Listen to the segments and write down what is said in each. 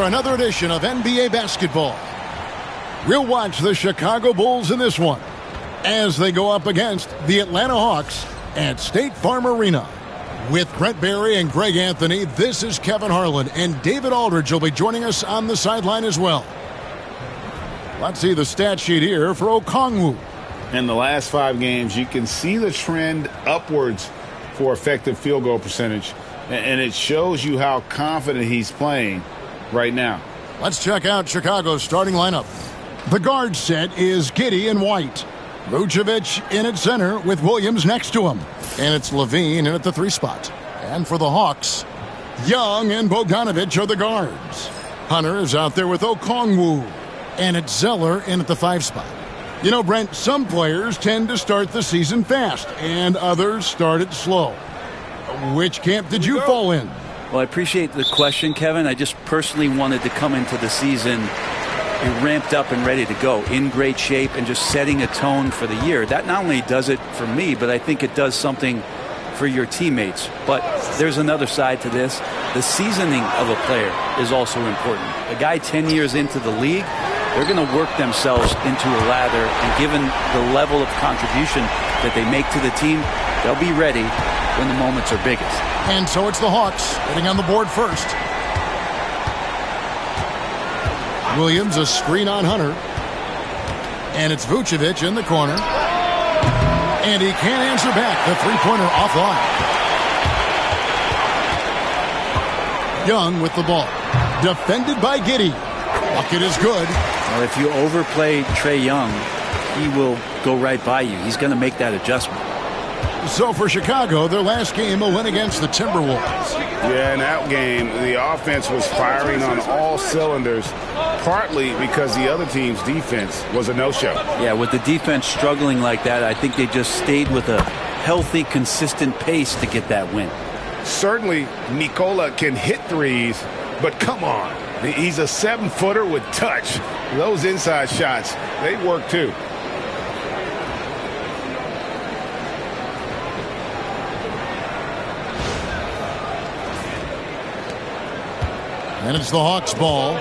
for another edition of NBA basketball. We'll watch the Chicago Bulls in this one as they go up against the Atlanta Hawks at State Farm Arena. With Brent Barry and Greg Anthony, this is Kevin Harlan, and David Aldridge will be joining us on the sideline as well. Let's see the stat sheet here for Okongwu. In the last 5 games, you can see the trend upwards for effective field goal percentage, and it shows you how confident he's playing right now. Let's check out Chicago's starting lineup. The guard set is Giddey and White. Vucevic in at center with Williams next to him. And it's Levine in at the 3 spot. And for the Hawks, Young and Bogdanovic are the guards. Hunter is out there with Okongwu. And it's Zeller in at the 5 spot. You know, Brent, some players tend to start the season fast, and others start it slow. Which camp did you fall in? Well, I appreciate the question, Kevin. I just personally wanted to come into the season ramped up and ready to go, in great shape, and just setting a tone for the year. That not only does it for me, but I think it does something for your teammates. But there's another side to this. The seasoning of a player is also important. A guy 10 years into the league, they're going to work themselves into a lather, and given the level of contribution that they make to the team, they'll be ready when the moments are biggest. And so it's the Hawks getting on the board first. Williams, a screen on Hunter. And it's Vucevic in the corner. And he can't answer back. The three-pointer offline. Young with the ball. Defended by Giddey. Bucket is good. Well, if you overplay Trae Young, he will go right by you. He's going to make that adjustment. So for Chicago, their last game, a win against the Timberwolves. Yeah, in that game, the offense was firing on all cylinders, partly because the other team's defense was a no-show. Yeah, with the defense struggling like that, I think they just stayed with a healthy, consistent pace to get that win. Certainly, Nikola can hit threes, but come on. He's a 7-footer with touch. Those inside shots, they work too. And it's the Hawks' ball.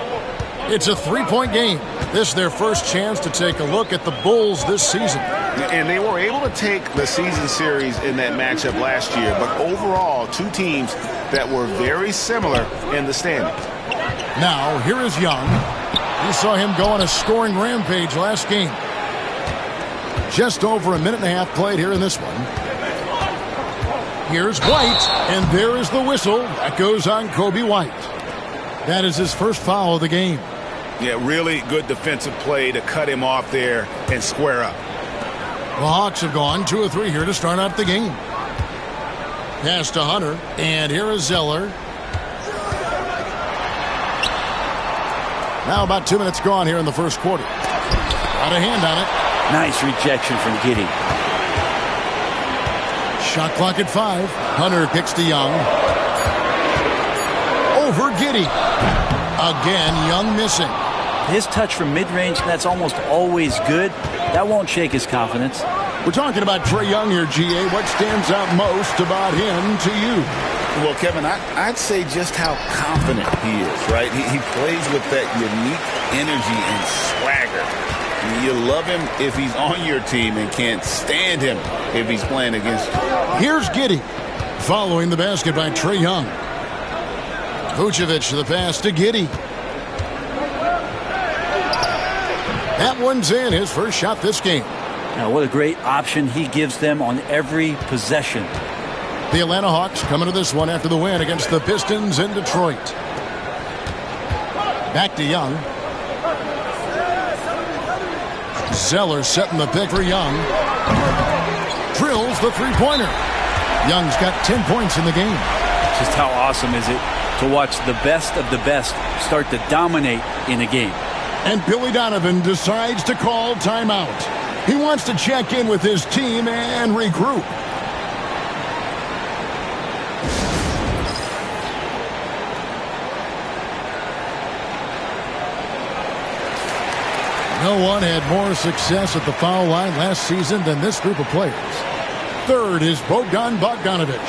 It's a 3-point game. This is their first chance to take a look at the Bulls this season. And they were able to take the season series in that matchup last year, but overall, 2 teams that were very similar in the standings. Now, here is Young. You saw him go on a scoring rampage last game. Just over a minute and a half played here in this one. Here's White, and there is the whistle. That goes on Kobe White. That is his first foul of the game. Yeah, really good defensive play to cut him off there and square up. The Hawks have gone 2 of 3 here to start out the game. Pass to Hunter, and here is Zeller. Now about 2 minutes gone here in the first quarter. Got a hand on it. Nice rejection from Giddey. Shot clock at 5. Hunter kicks to Young. Over Giddey. Again, Young missing. His touch from mid-range, that's almost always good. That won't shake his confidence. We're talking about Trae Young here, GA. What stands out most about him to you? Well, Kevin, I'd say just how confident he is, right? He plays with that unique energy and swagger. You love him if he's on your team and can't stand him if he's playing against you. Here's Giddey following the basket by Trae Young. Vucevic to the pass to Giddey. That one's in, his first shot this game. Now, what a great option he gives them on every possession. The Atlanta Hawks coming to this one after the win against the Pistons in Detroit. Back to Young. Zeller setting the pick for Young. Drills the three-pointer. Young's got 10 points in the game. Just how awesome is it to watch the best of the best start to dominate in a game. And Billy Donovan decides to call timeout. He wants to check in with his team and regroup. No one had more success at the foul line last season than this group of players. Third is Bogdan Bogdanovic.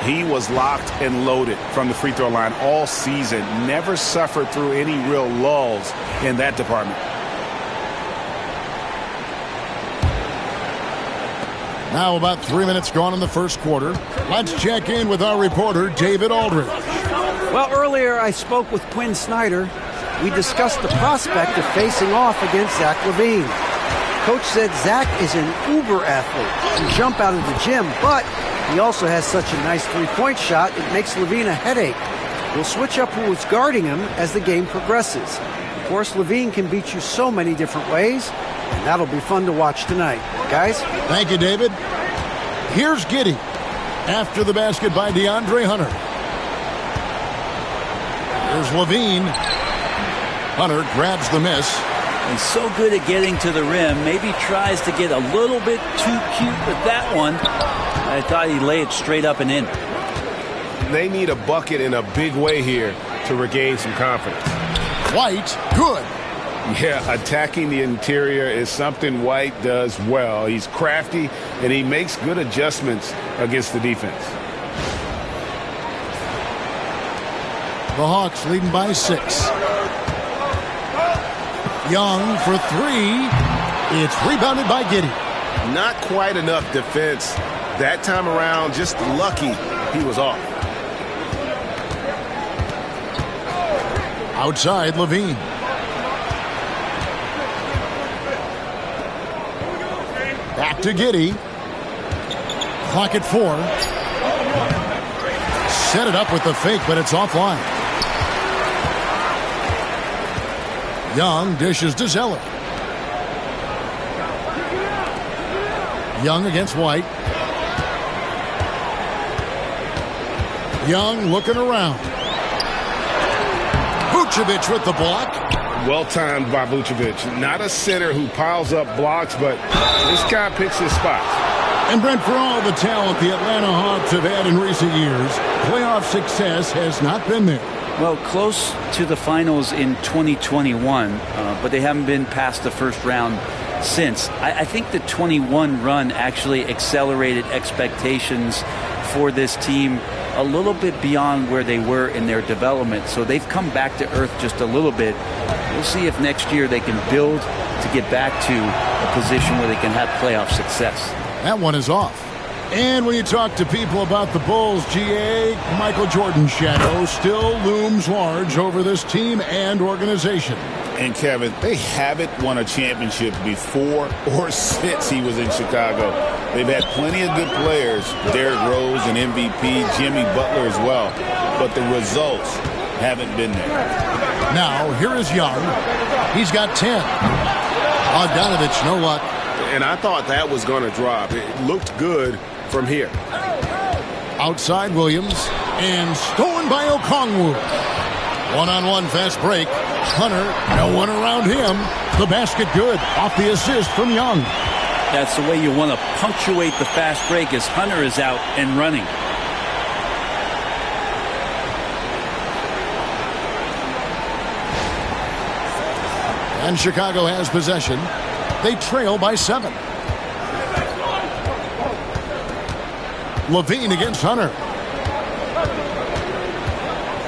He was locked and loaded from the free throw line all season. Never suffered through any real lulls in that department. Now about 3 minutes gone in the first quarter. Let's check in with our reporter, David Aldridge. Well, earlier I spoke with Quinn Snyder. We discussed the prospect of facing off against Zach LaVine. Coach said Zach is an uber athlete, can jump out of the gym, but he also has such a nice three-point shot it makes LaVine a headache. We'll switch up who is guarding him as the game progresses. Of course, LaVine can beat you so many different ways, and that'll be fun to watch tonight. Guys? Thank you, David. Here's Giddey after the basket by DeAndre Hunter. Here's LaVine. Hunter grabs the miss. He's so good at getting to the rim. Maybe tries to get a little bit too cute with that one. I thought he'd lay it straight up and in. They need a bucket in a big way here to regain some confidence. White, good. Yeah, attacking the interior is something White does well. He's crafty, and he makes good adjustments against the defense. The Hawks leading by 6. Young for 3. It's rebounded by Giddey. Not quite enough defense. That time around, just lucky he was off. Outside, LaVine. Back to Giddey. Clock at 4. Set it up with the fake, but it's offline. Young dishes to Zeller. Young against White. Young looking around. Vucevic with the block. Well timed by Vucevic. Not a center who piles up blocks, but this guy picks his spots. And Brent, for all the talent the Atlanta Hawks have had in recent years, playoff success has not been there. Well, close to the finals in 2021, but they haven't been past the first round since. I think the 21 run actually accelerated expectations for this team a little bit beyond where they were in their development. So they've come back to earth just a little bit. We'll see if next year they can build to get back to a position where they can have playoff success. That one is off. And when you talk to people about the Bulls, GA, Michael Jordan's shadow still looms large over this team and organization. And Kevin, they haven't won a championship before or since he was in Chicago. They've had plenty of good players, Derrick Rose and MVP, Jimmy Butler as well, but the results haven't been there. Now, here is Young. He's got 10. Bogdanovich, no luck. And I thought that was going to drop. It looked good from here. Outside Williams, and stolen by Okongwu. One-on-one fast break. Hunter, no one around him. The basket good, off the assist from Young. That's the way you want to punctuate the fast break as Hunter is out and running. And Chicago has possession. They trail by 7. LaVine against Hunter.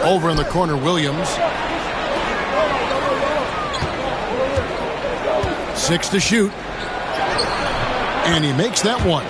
Over in the corner, Williams. 6 to shoot. And he makes that one.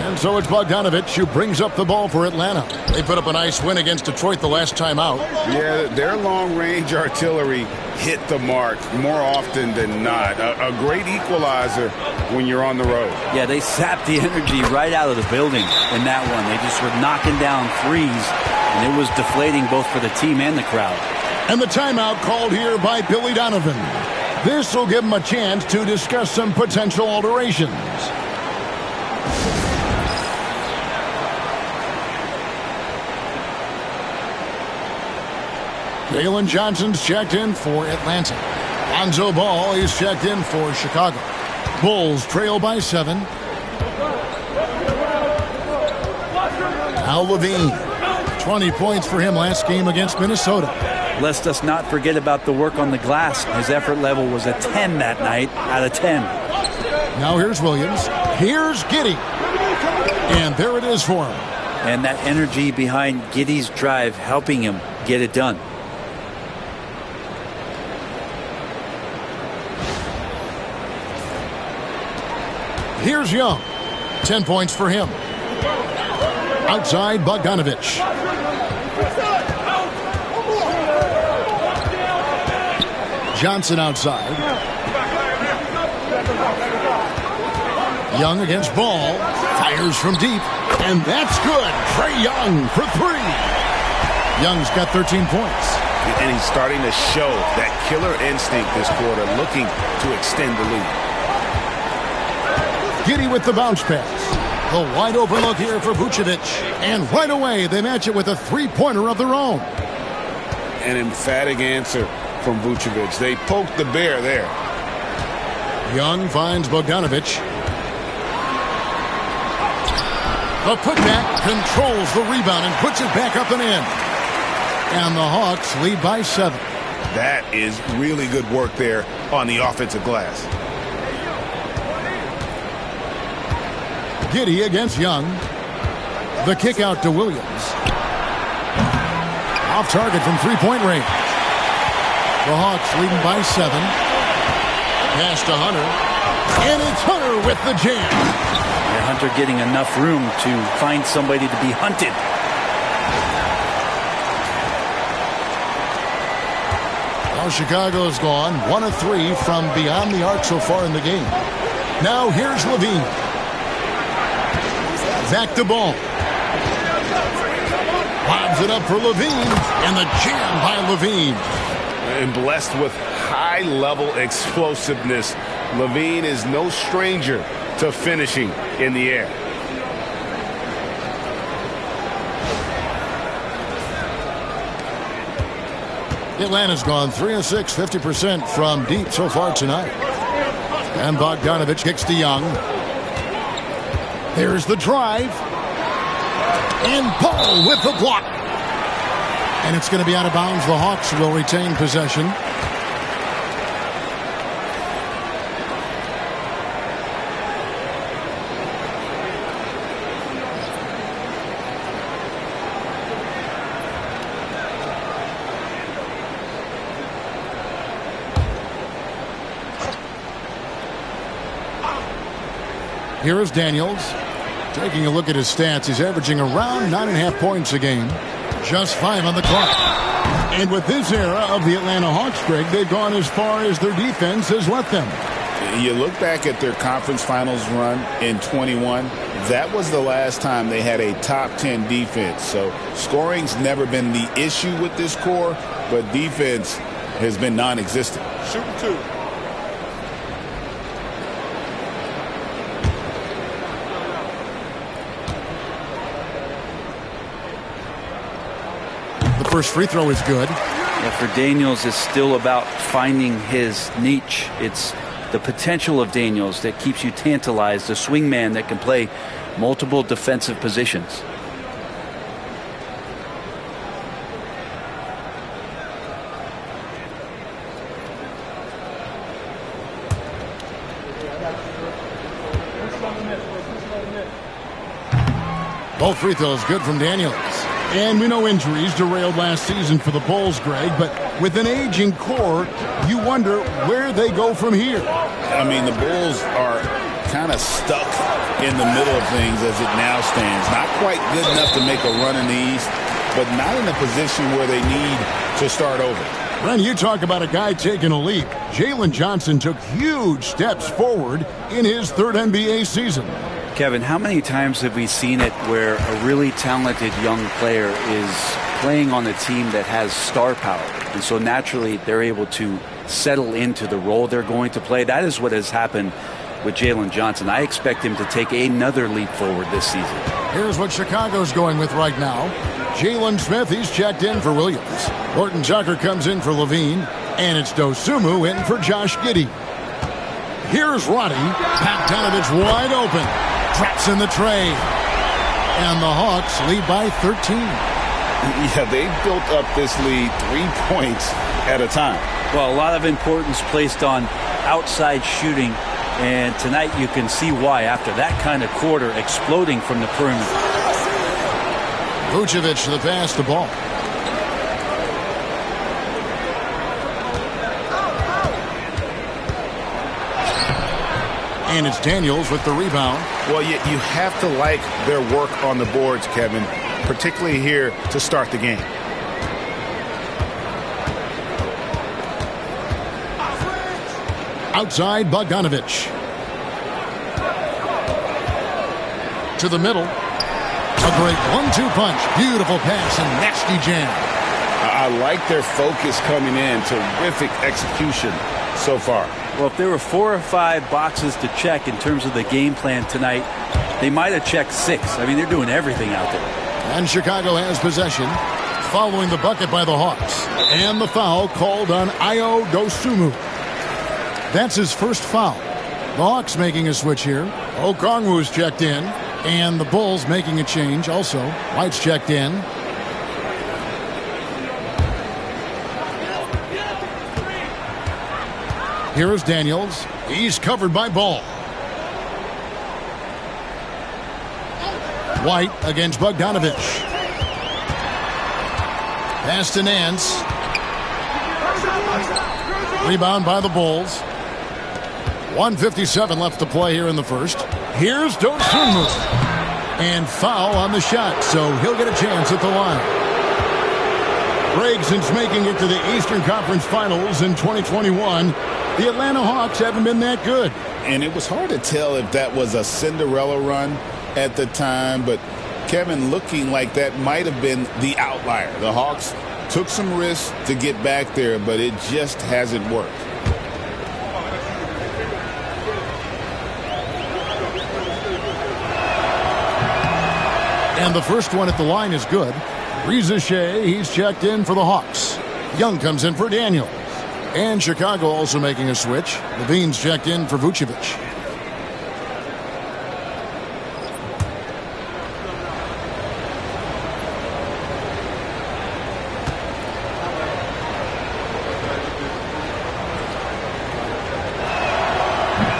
And so it's Bogdanovich who brings up the ball for Atlanta. They put up a nice win against Detroit the last time out. Yeah, their long-range artillery hit the mark more often than not. A great equalizer when you're on the road. Yeah, they sapped the energy right out of the building in that one. They just were knocking down threes, and it was deflating both for the team and the crowd. And the timeout called here by Billy Donovan. This will give him a chance to discuss some potential alterations. Jalen Johnson's checked in for Atlanta. Lonzo Ball is checked in for Chicago. Bulls trail by 7. Now LaVine. 20 points for him last game against Minnesota. Lest us not forget about the work on the glass. His effort level was a 10 that night out of 10. Now here's Williams. Here's Giddey. And there it is for him. And that energy behind Giddey's drive helping him get it done. Here's Young. 10 points for him. Outside, Bogdanovich. Johnson outside. Young against Ball. Fires from deep. And that's good. Trae Young for three. Young's got 13 points. And he's starting to show that killer instinct this quarter, looking to extend the lead. Giddey with the bounce pass. The wide open look here for Vucevic. And right away, they match it with a three-pointer of their own. An emphatic answer from Vucevic. They poked the bear there. Young finds Bogdanovich. The putback controls the rebound and puts it back up and in. And the Hawks lead by 7. That is really good work there on the offensive glass. Giddey against Young. The kick out to Williams. Off target from three-point range. The Hawks leading by 7. Pass to Hunter. And it's Hunter with the jam. And Hunter getting enough room to find somebody to be hunted. Now Chicago's gone 1 of 3 from beyond the arc so far in the game. Now here's Levine. Back to Ball. Lobs it up for Levine. And the jam by Levine. And blessed with high-level explosiveness. Levine is no stranger to finishing in the air. Atlanta's gone 3 of 6, 50% from deep so far tonight. And Bogdanovich kicks to Young. There's the drive. And Ball with the block. And it's going to be out of bounds. The Hawks will retain possession. Here is Daniels. Taking a look at his stats, he's averaging around 9.5 points a game. Just 5 on the clock. And with this era of the Atlanta Hawks, Greg, they've gone as far as their defense has let them. You look back at their conference finals run in 21. That was the last time they had a top 10 defense. So scoring's never been the issue with this core, but defense has been non-existent. Shooting 2. First free throw is good. Yeah, for Daniels, it's still about finding his niche. It's the potential of Daniels that keeps you tantalized, a swingman that can play multiple defensive positions. Both free throws good from Daniels. And we know injuries derailed last season for the Bulls, Greg, but with an aging core, you wonder where they go from here. I mean, the Bulls are kind of stuck in the middle of things as it now stands. Not quite good enough to make a run in the East, but not in a position where they need to start over. Ren, you talk about a guy taking a leap. Jalen Johnson took huge steps forward in his 3rd NBA season. Kevin, how many times have we seen it where a really talented young player is playing on a team that has star power? And so naturally they're able to settle into the role they're going to play. That is what has happened with Jalen Johnson. I expect him to take another leap forward this season. Here's what Chicago's going with right now. Jalen Smith, he's checked in for Williams. Horton Tucker comes in for Levine. And it's Dosunmu in for Josh Giddey. Here's Roddy. Bogdanovich wide open. Traps in the tray. And the Hawks lead by 13. Yeah, they built up this lead 3 points at a time. Well, a lot of importance placed on outside shooting, and tonight you can see why after that kind of quarter exploding from the perimeter. Vucevic to the pass, the ball. And it's Daniels with the rebound. Well, you have to like their work on the boards, Kevin, particularly here to start the game. Outside, Bogdanovich. To the middle. A great 1-2 punch. Beautiful pass and nasty jam. I like their focus coming in. Terrific execution so far. Well, if there were 4 or 5 boxes to check in terms of the game plan tonight, they might have checked 6. I mean, they're doing everything out there. And Chicago has possession, following the bucket by the Hawks. And the foul called on Ayo Dosunmu. That's his first foul. The Hawks making a switch here. Okongwu's checked in. And the Bulls making a change also. White's checked in. Here is Daniels. He's covered by Ball. White against Bogdanovich. Pass to Nance. Rebound by the Bulls. 1:57 left to play here in the first. Here's Dosunmu. And foul on the shot, so he'll get a chance at the line. Greg, since making it to the Eastern Conference Finals in 2021, the Atlanta Hawks haven't been that good. And it was hard to tell if that was a Cinderella run at the time, but Kevin, looking like that might have been the outlier. The Hawks took some risks to get back there, but it just hasn't worked. And the first one at the line is good. Reza Shea, he's checked in for the Hawks. Young comes in for Daniels. And Chicago also making a switch. Levine's checked in for Vucevic.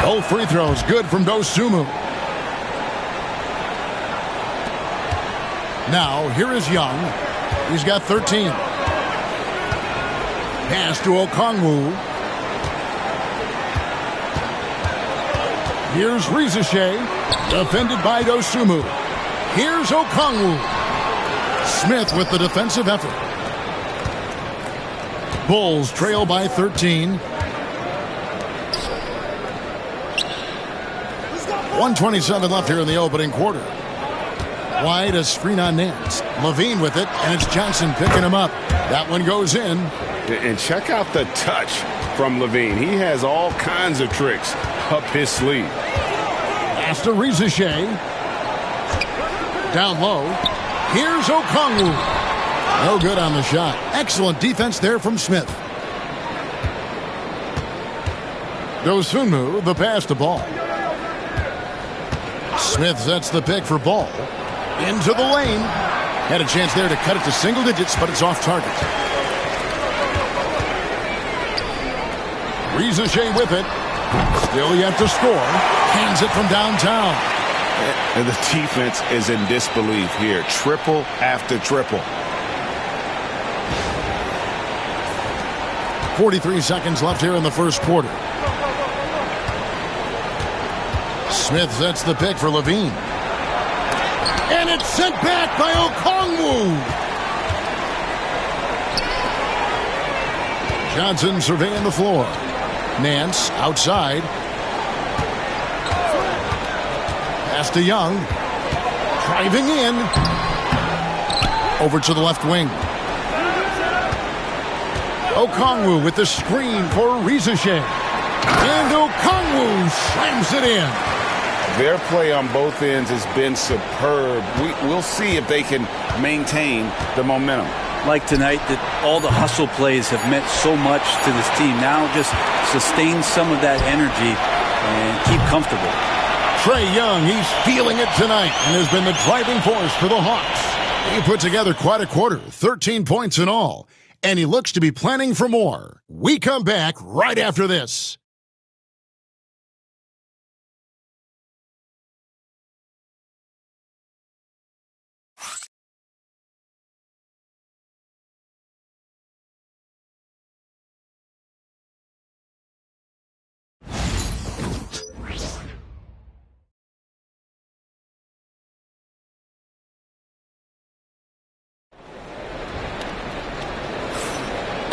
Both free throws good from Dosunmu. Now, here is Young. He's got 13. Pass to Okongwu. Here's Reza Shea. Defended by Dosunmu. Here's Okongwu. Smith with the defensive effort. Bulls trail by 13. 1:27 left here in the opening quarter. Wide, a screen on Nance. Levine with it, and it's Johnson picking him up. That one goes in. And check out the touch from Levine. He has all kinds of tricks up his sleeve. Pass to Reza Shea. Down low. Here's Okongwu. No good on the shot. Excellent defense there from Smith. Dosunmu, the pass to Ball. Smith sets the pick for Ball. Into the lane. Had a chance there to cut it to single digits, but it's off target. Reza Shea with it. Still yet to score. Hands it from downtown. And the defense is in disbelief here. Triple after triple. 43 seconds left here in the first quarter. Smith sets the pick for Levine. And it's sent back by Okongwu. Johnson surveying the floor. Nance outside. Pass to Young. Driving in. Over to the left wing. Okongwu with the screen for Reza Shea. And Okongwu slams it in. Their play on both ends has been superb. We'll see if they can maintain the momentum. Like tonight, that all the hustle plays have meant so much to this team. Now just sustain some of that energy and keep comfortable. Trae Young, he's feeling it tonight and has been the driving force for the Hawks. He put together quite a quarter, 13 points in all, and he looks to be planning for more. We come back right after this.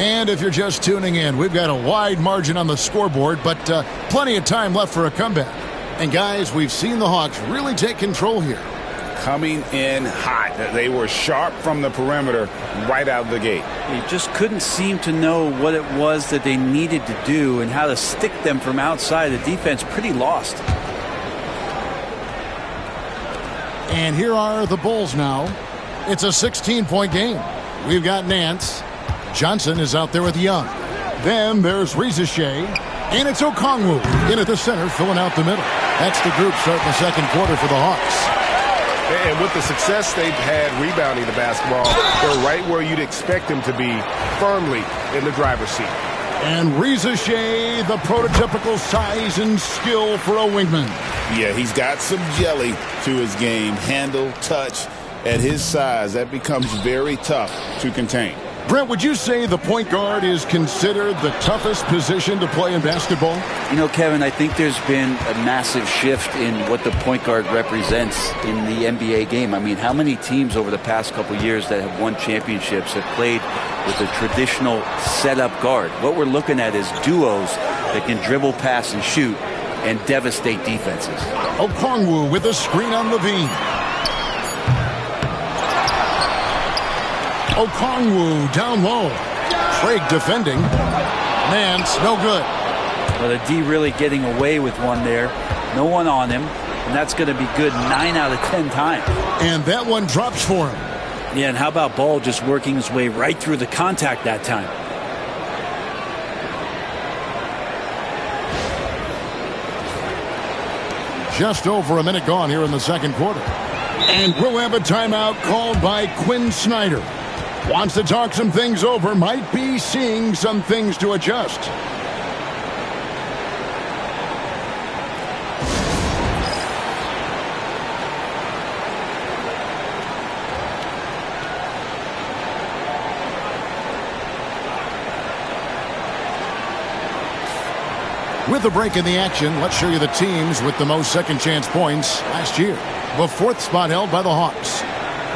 And if you're just tuning in, we've got a wide margin on the scoreboard, but plenty of time left for a comeback. And guys, we've seen the Hawks really take control here. Coming in hot. They were sharp from the perimeter right out of the gate. They just couldn't seem to know what it was that they needed to do and how to stick them from outside. The defense pretty lost. And here are the Bulls now. It's a 16-point game. We've got Nance. Johnson is out there with Young. Then there's Reza Shea. And it's Okongwu in at the center, filling out the middle. That's the group starting the second quarter for the Hawks. And with the success they've had rebounding the basketball, they're right where you'd expect them to be, firmly in the driver's seat. And Reza Shea, the prototypical size and skill for a wingman. Yeah, he's got some jelly to his game. Handle, touch. At his size, that becomes very tough to contain. Brent, would you say the point guard is considered the toughest position to play in basketball? You know, Kevin, I think there's been a massive shift in what the point guard represents in the NBA game. I mean, how many teams over the past couple years that have won championships have played with a traditional setup guard? What we're looking at is duos that can dribble, pass, and shoot and devastate defenses. Okongwu with a screen on Levine. Okongwu down low. Craig defending. Nance, no good. Well, the D really getting away with one there. No one on him. And that's going to be good 9 out of 10 times. And that one drops for him. Yeah, and how about Ball just working his way right through the contact that time? Just over a minute gone here in the second quarter. And we'll have a timeout called by Quinn Snyder. Wants to talk some things over, might be seeing some things to adjust. With a break in the action, let's show you the teams with the most second chance points last year. The fourth spot held by the Hawks.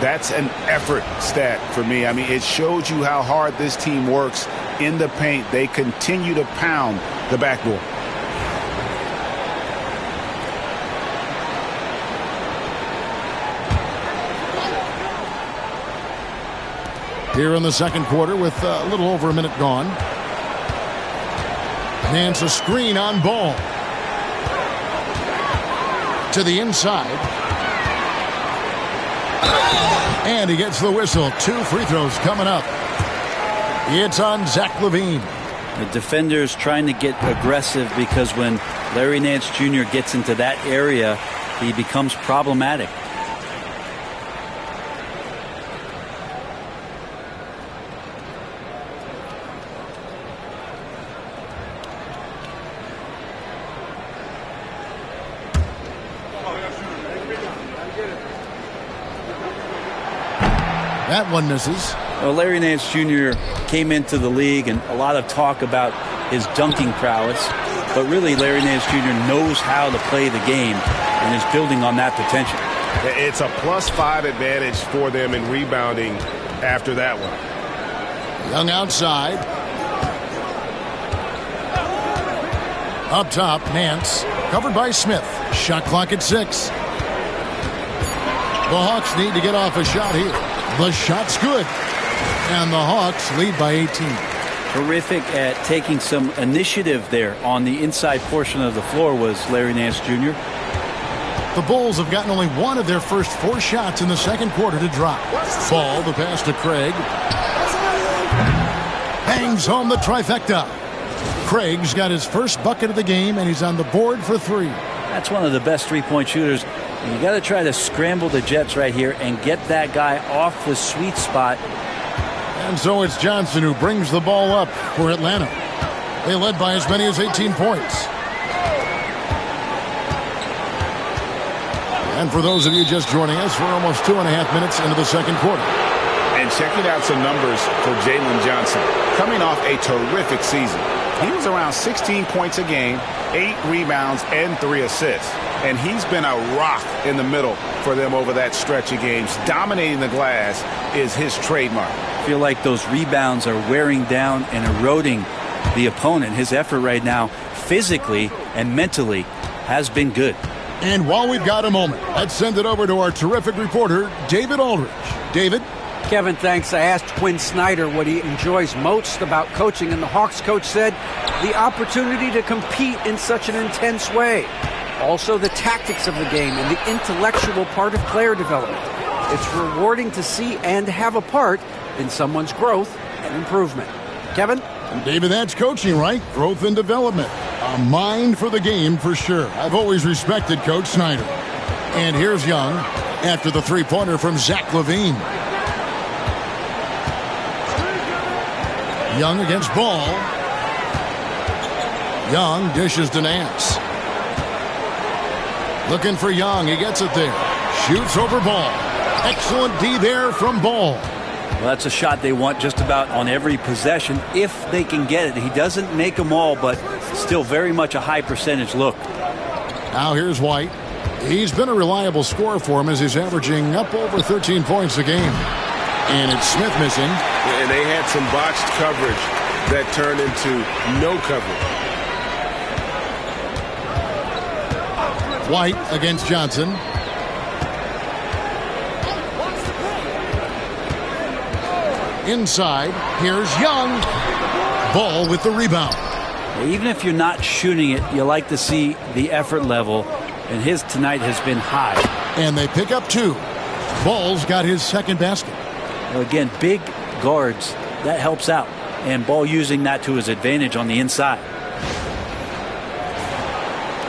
That's an effort stat for me. I mean, it shows you how hard this team works in the paint. They continue to pound the backboard. Here in the second quarter with a little over a minute gone. Nance a screen on Ball. To the inside. And he gets the whistle. 2 free throws coming up. It's on Zach LaVine. The defender's trying to get aggressive because when Larry Nance Jr. gets into that area, he becomes problematic. That one misses. Well, Larry Nance Jr. came into the league and a lot of talk about his dunking prowess. But really, Larry Nance Jr. knows how to play the game and is building on that potential. It's a +5 advantage for them in rebounding after that one. Young outside. Up top, Nance. Covered by Smith. Shot clock at 6. The Hawks need to get off a shot here. The shot's good. And the Hawks lead by 18. Terrific at taking some initiative there on the inside portion of the floor was Larry Nance Jr. The Bulls have gotten only one of their first 4 shots in the second quarter to drop. Ball, the pass to Craig. Hangs home the trifecta. Craig's got his first bucket of the game, and he's on the board for 3. That's one of the best three-point shooters. You got to try to scramble the Jets right here and get that guy off the sweet spot. And so it's Johnson who brings the ball up for Atlanta. They led by as many as 18 points. And for those of you just joining us, we're almost 2.5 minutes into the second quarter. And checking out some numbers for Jalen Johnson. Coming off a terrific season. He was around 16 points a game, 8 rebounds, and 3 assists. And he's been a rock in the middle for them over that stretch of games. Dominating the glass is his trademark. I feel like those rebounds are wearing down and eroding the opponent. His effort right now, physically and mentally, has been good. And while we've got a moment, let's send it over to our terrific reporter, David Aldridge. David? Kevin, thanks. I asked Quinn Snyder what he enjoys most about coaching, and the Hawks coach said the opportunity to compete in such an intense way. Also, the tactics of the game and the intellectual part of player development. It's rewarding to see and have a part in someone's growth and improvement. Kevin? David, that's coaching, right? Growth and development. A mind for the game for sure. I've always respected Coach Snyder. And here's Young after the three-pointer from Zach LaVine. Young against Ball. Young dishes to Nance. Looking for Young. He gets it there. Shoots over Ball. Excellent D there from Ball. Well, that's a shot they want just about on every possession if they can get it. He doesn't make them all, but still very much a high percentage look. Now here's White. He's been a reliable scorer for him as he's averaging up over 13 points a game. And it's Smith missing. And they had some botched coverage that turned into no coverage. White against Johnson. Inside, here's Young. Ball with the rebound. Even if you're not shooting it, you like to see the effort level, and his tonight has been high. And they pick up 2. Ball's got his second basket. Well, again, big guards, that helps out. And Ball using that to his advantage on the inside.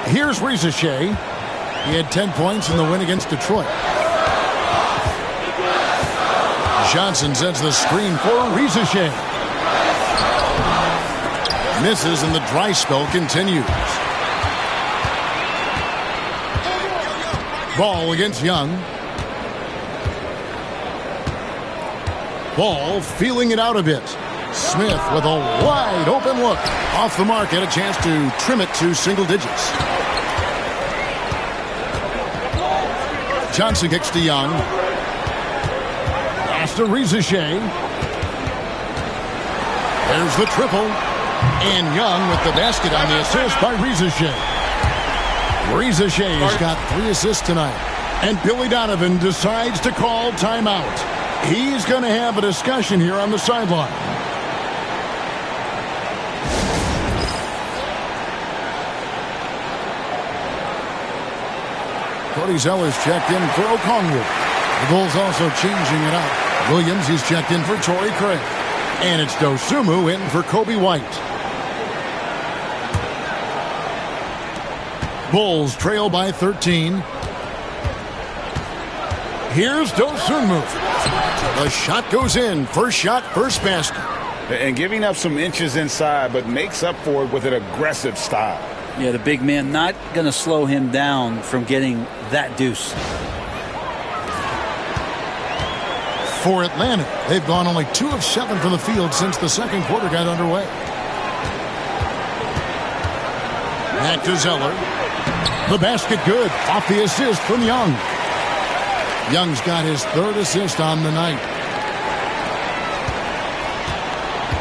Here's Risacher. He had 10 points in the win against Detroit. Johnson sends the screen for Risacher. Misses and the dry spell continues. Ball against Young. Ball feeling it out a bit. Smith with a wide open look. Off the mark, had a chance to trim it to single digits. Johnson kicks to Young. Pass to Risacher. There's the triple. And Young with the basket on the assist by Risacher. Risacher's got 3 assists tonight. And Billy Donovan decides to call timeout. He's going to have a discussion here on the sideline. Cody Zeller's checked in for Okongwu. The Bulls also changing it up. Williams, he's checked in for Torrey Craig. And it's Dosunmu in for Kobe White. Bulls trail by 13. Here's Dosunmu. The shot goes in. First shot, first basket. And giving up some inches inside, but makes up for it with an aggressive style. Yeah, the big man not going to slow him down from getting that deuce. For Atlanta, they've gone only 2 of 7 from the field since the second quarter got underway. Back to Zeller. The basket good. Off the assist from Young. Young's got his 3rd assist on the night.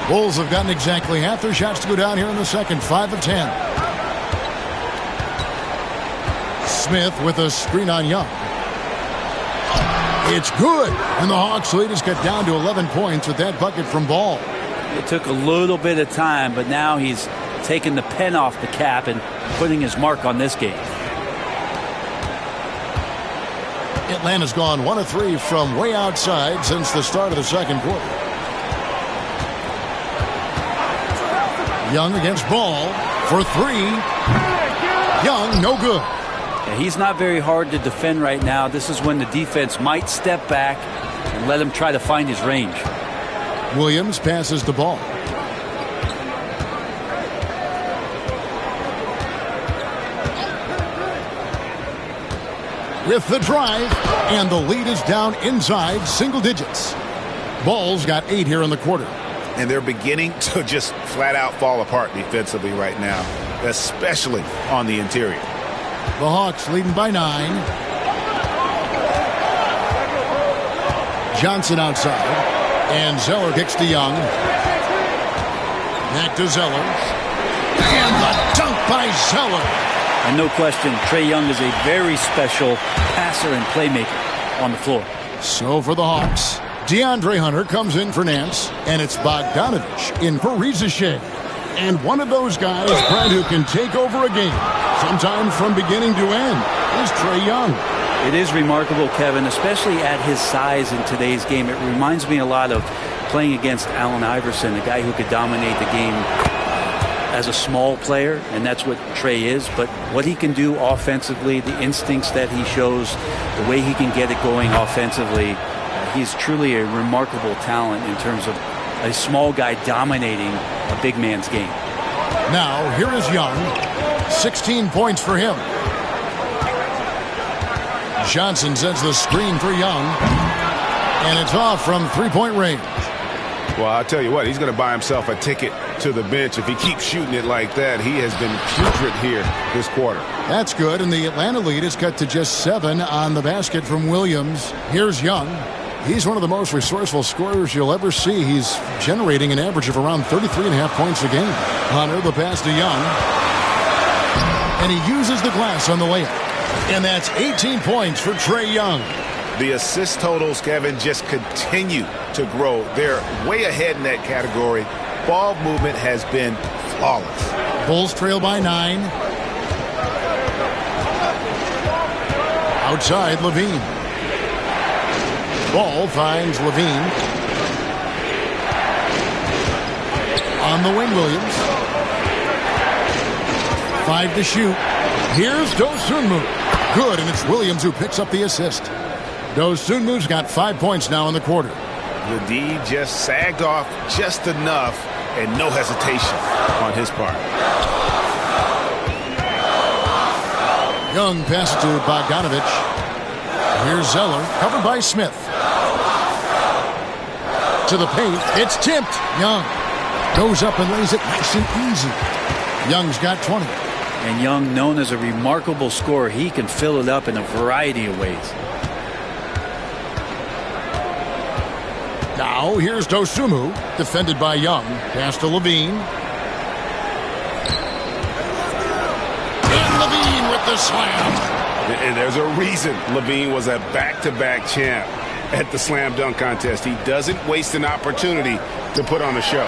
Bulls have gotten exactly half their shots to go down here in the second. 5 of 10. Smith with a screen on Young. It's good. And the Hawks lead has cut down to 11 points with that bucket from Ball. It took a little bit of time, but now he's taking the pen off the cap and putting his mark on this game. Atlanta's gone 1 of 3 from way outside since the start of the second quarter. Young against Ball for 3. Young, no good. Yeah, he's not very hard to defend right now. This is when the defense might step back and let him try to find his range. Williams passes the ball. With the drive, and the lead is down inside single digits. Ball's got 8 here in the quarter. And they're beginning to just flat out fall apart defensively right now, especially on the interior. The Hawks leading by 9. Johnson outside. And Zeller kicks to Young. Back to Zeller. And the dunk by Zeller. And no question, Trae Young is a very special passer and playmaker on the floor. So for the Hawks, DeAndre Hunter comes in for Nance, and it's Bogdanovich in for Reza Shea. And one of those guys, Brad, who can take over a game, sometimes from beginning to end, is Trae Young. It is remarkable, Kevin, especially at his size in today's game. It reminds me a lot of playing against Allen Iverson, a guy who could dominate the game as a small player, and that's what Trae is. But what he can do offensively, the instincts that he shows, the way he can get it going offensively, he's truly a remarkable talent in terms of a small guy dominating a big man's game. Now, here is Young. 16 points for him. Johnson sends the screen for Young, and it's off from three-point range. Well, I'll tell you what, he's going to buy himself a ticket to the bench. If he keeps shooting it like that, he has been putrid here this quarter. That's good, and the Atlanta lead is cut to just 7 on the basket from Williams. Here's Young. He's one of the most resourceful scorers you'll ever see. He's generating an average of around 33.5 points a game. Hunter, the pass to Young. And he uses the glass on the layup. And that's 18 points for Trae Young. The assist totals, Kevin, just continue to grow. They're way ahead in that category. Ball movement has been flawless. Bulls trail by 9. Outside, Levine. Ball finds Levine. On the wing, Williams. 5 to shoot. Here's Dosunmu. Good, and it's Williams who picks up the assist. Dosunmu's got 5 points now in the quarter. The D just sagged off just enough, and no hesitation on his part. Young passes to Bogdanovich. Here's Zeller, covered by Smith. To the paint, it's tipped. Young goes up and lays it nice and easy. Young's got 20. And Young, known as a remarkable scorer, he can fill it up in a variety of ways. Now, here's Dosunmu, defended by Young. Pass to Levine. And Levine with the slam. And there's a reason Levine was a back-to-back champ at the slam dunk contest. He doesn't waste an opportunity to put on a show.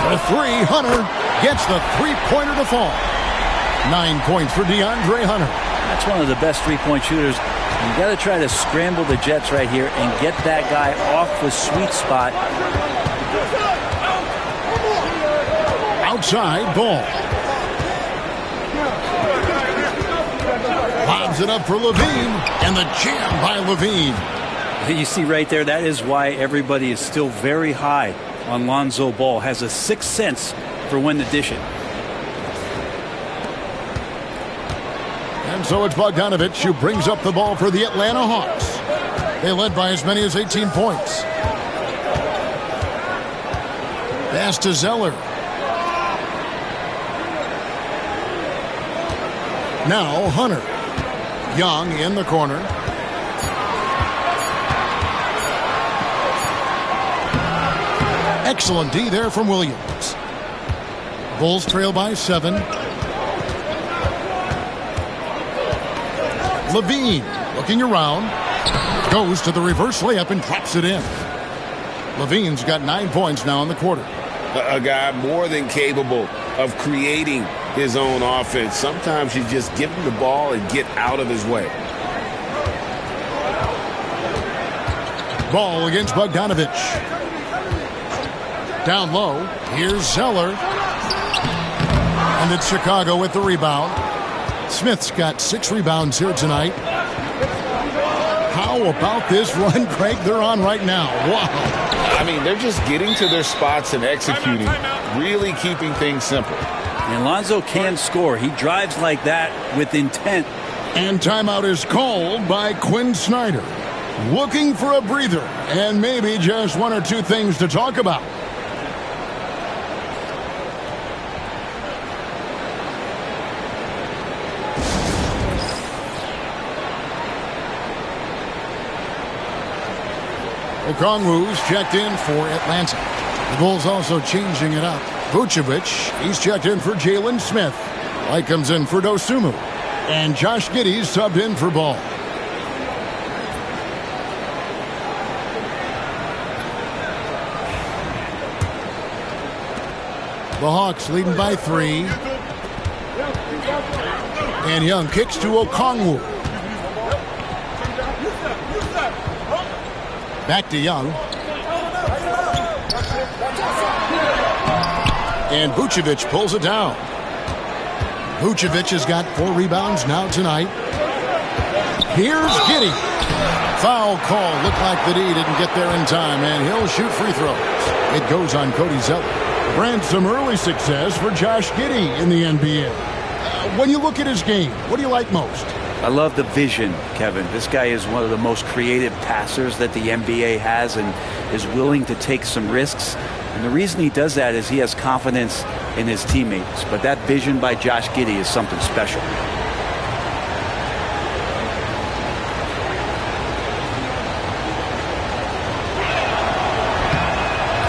The three, Hunter gets the three-pointer to fall. 9 points for DeAndre Hunter. That's one of the best three-point shooters. You got to try to scramble the Jets right here and get that guy off the sweet spot. Outside ball. Lobs it up for Levine, and the jam by Levine. You see right there, that is why everybody is still very high on Lonzo Ball. Has a sixth sense for when to dish it. And so it's Bogdanovich who brings up the ball for the Atlanta Hawks. They led by as many as 18 points. Pass to Zeller. Now Hunter. Young in the corner. Excellent D there from Williams. Bulls trail by 7. Levine looking around. Goes to the reverse layup and drops it in. Levine's got 9 points now in the quarter. A guy more than capable of creating his own offense. Sometimes you just give him the ball and get out of his way. Ball against Bogdanovich. Down low. Here's Zeller. And it's Chicago with the rebound. Smith's got 6 rebounds here tonight. How about this run, Craig, they're on right now? Wow. I mean, they're just getting to their spots and executing, really keeping things simple. And Lonzo can score. He drives like that with intent. And timeout is called by Quinn Snyder. Looking for a breather and maybe just 1 or 2 things to talk about. Okongwu's checked in for Atlanta. The Bulls also changing it up. Vucevic, he's checked in for Jalen Smith. White comes in for Dosunmu. And Josh Giddey's subbed in for Ball. The Hawks leading by 3. And Young kicks to Okongwu. Back to Young. And Vucevic pulls it down. Vucevic has got 4 rebounds now tonight. Here's Giddey. Foul call. Looked like the D didn't get there in time, and he'll shoot free throws. It goes on Cody Zeller. Brand some early success for Josh Giddey in the NBA. When you look at his game, what do you like most? I love the vision, Kevin. This guy is one of the most creative passers that the NBA has and is willing to take some risks. And the reason he does that is he has confidence in his teammates. But that vision by Josh Giddey is something special.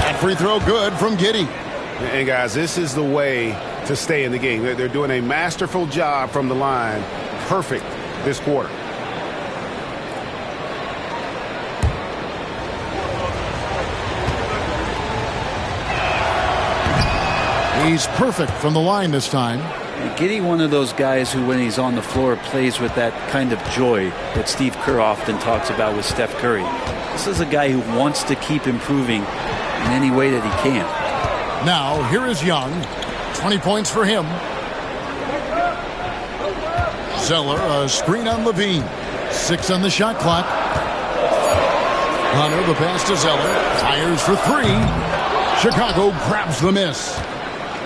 That free throw good from Giddey. And guys, this is the way to stay in the game. They're doing a masterful job from the line. Perfect this quarter. He's perfect from the line this time. Giddey, one of those guys who, when he's on the floor, plays with that kind of joy that Steve Kerr often talks about with Steph Curry. This is a guy who wants to keep improving in any way that he can. Now, here is Young. 20 points for him. Zeller, a screen on Levine. 6 on the shot clock. Hunter, the pass to Zeller. Fires for 3. Chicago grabs the miss.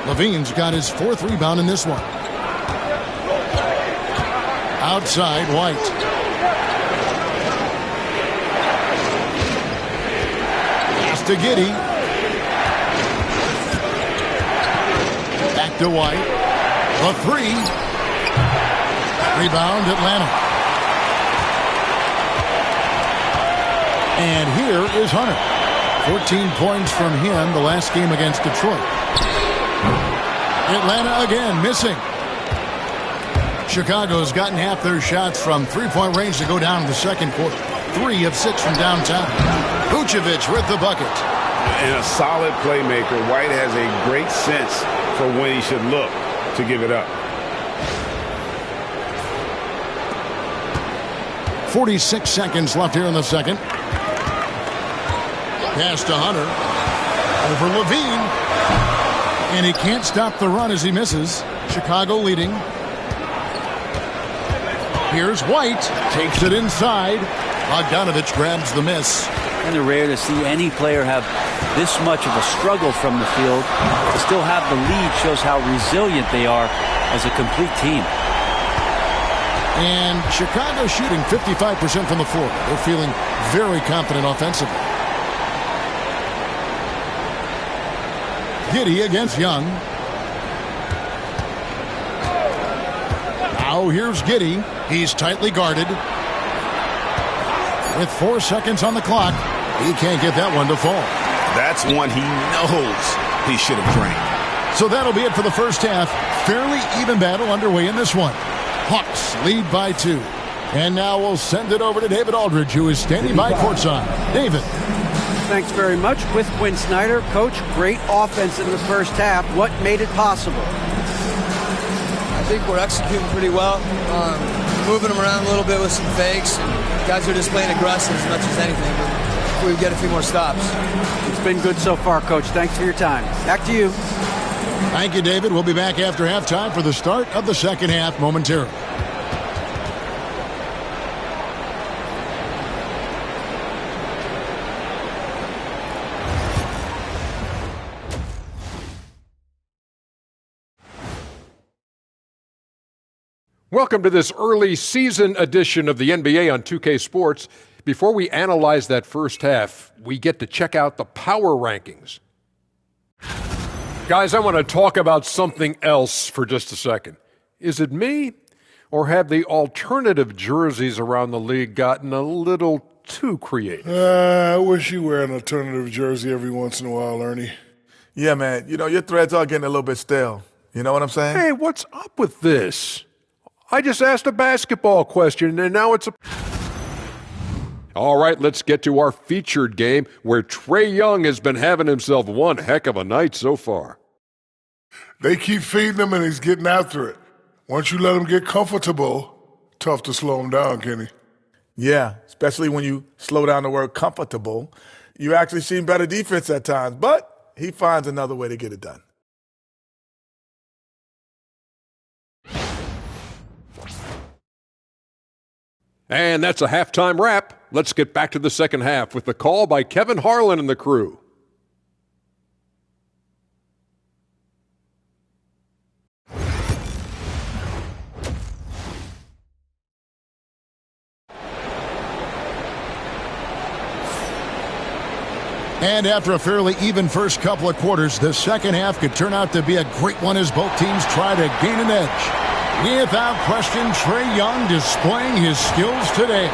Levine's got his 4th rebound in this one. Outside, White. Pass to Giddey. Back to White. The 3. Rebound, Atlanta. And here is Hunter. 14 points from him the last game against Detroit. Atlanta again missing. Chicago's gotten half their shots from 3-point range to go down in the second quarter. 3 of 6 from downtown. Vucevic with the bucket. And a solid playmaker. White has a great sense for when he should look to give it up. 46 seconds left here in the second. Pass to Hunter. Over Levine. And he can't stop the run as he misses. Chicago leading. Here's White. Takes it inside. Bogdanovich grabs the miss. And it's rare to see any player have this much of a struggle from the field. To still have the lead shows how resilient they are as a complete team. And Chicago shooting 55% from the floor. They're feeling very confident offensively. Giddey against Young. Now here's Giddey. He's tightly guarded. With 4 seconds on the clock, he can't get that one to fall. That's one he knows he should have drained. So that'll be it for the first half. Fairly even battle underway in this one. Hawks lead by 2. And now we'll send it over to David Aldridge, who is standing by courtside. David. Thanks very much. With Quinn Snyder, Coach, great offense in the first half. What made it possible? I think we're executing pretty well. Moving them around a little bit with some fakes. And guys are just playing aggressive as much as anything. But we get a few more stops. It's been good so far, Coach. Thanks for your time. Back to you. Thank you, David. We'll be back after halftime for the start of the second half momentarily. welcome to this early season edition of the NBA on 2K Sports. Before we analyze that first half, we get to check out the power rankings. Guys, I want to talk about something else for just a second. Is it me, or have the alternative jerseys around the league gotten a little too creative? I wish you wear an alternative jersey every once in a while, Ernie. Yeah, man. You know, your threads are getting a little bit stale. You know what I'm saying? Hey, what's up with this? I just asked a basketball question, and now it's a... All right, let's get to our featured game, where Trae Young has been having himself one heck of a night so far. They keep feeding him, and he's getting after it. Once you let him get comfortable, tough to slow him down, Kenny. Yeah, especially when you slow down the word comfortable. You actually see better defense at times, but he finds another way to get it done. And that's a halftime wrap. Let's get back to the second half with the call by Kevin Harlan and the crew. And after a fairly even first couple of quarters, the second half could turn out to be a great one as both teams try to gain an edge. Without question, Trae Young displaying his skills today.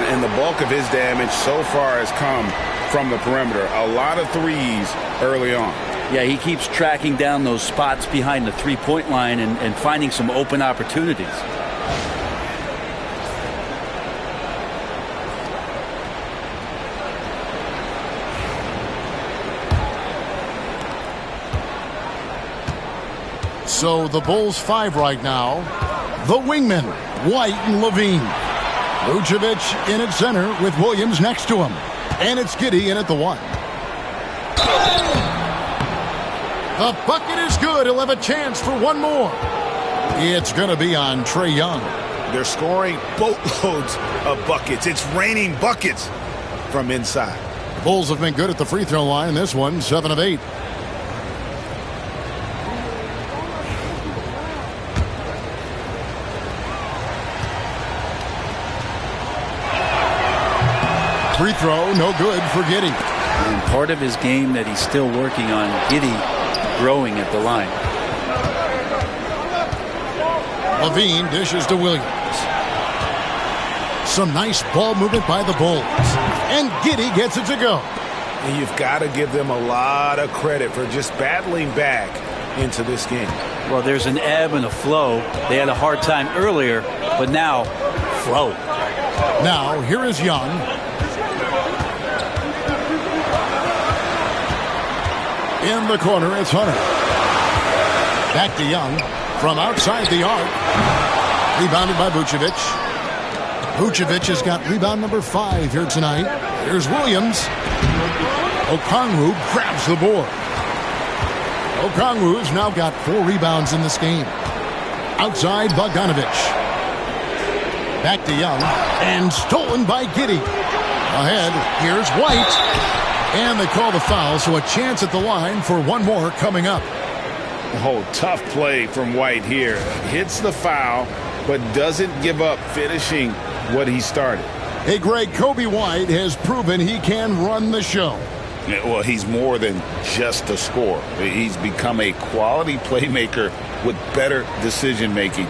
And the bulk of his damage so far has come from the perimeter. A lot of threes early on. Yeah, he keeps tracking down those spots behind the three-point line and finding some open opportunities. So the Bulls 5 right now. The wingmen, White and Levine. Vucevic in at center with Williams next to him. And it's Giddey in at the 1. The bucket is good. He'll have a chance for one more. It's going to be on Trae Young. They're scoring boatloads of buckets. It's raining buckets from inside. The Bulls have been good at the free throw line in this one, 7 of 8. Free throw, no good for Giddey. And part of his game that he's still working on, Giddey growing at the line. Levine dishes to Williams. Some nice ball movement by the Bulls. And Giddey gets it to go. And you've got to give them a lot of credit for just battling back into this game. Well, there's an ebb and a flow. They had a hard time earlier, but now, flow. Now, here is Young. In the corner, it's Hunter. Back to Young from outside the arc. Rebounded by Vucevic. Vucevic has got rebound number 5 here tonight. Here's Williams. Okongwu grabs the board. Okongwu's now got 4 rebounds in this game. Outside, Bogdanovic. Back to Young. And stolen by Giddey. Ahead, here's White. And they call the foul, so a chance at the line for one more coming up. Oh, tough play from White here. Hits the foul, but doesn't give up finishing what he started. Hey, Greg, Kobe White has proven he can run the show. Well, he's more than just a scorer. He's become a quality playmaker with better decision-making.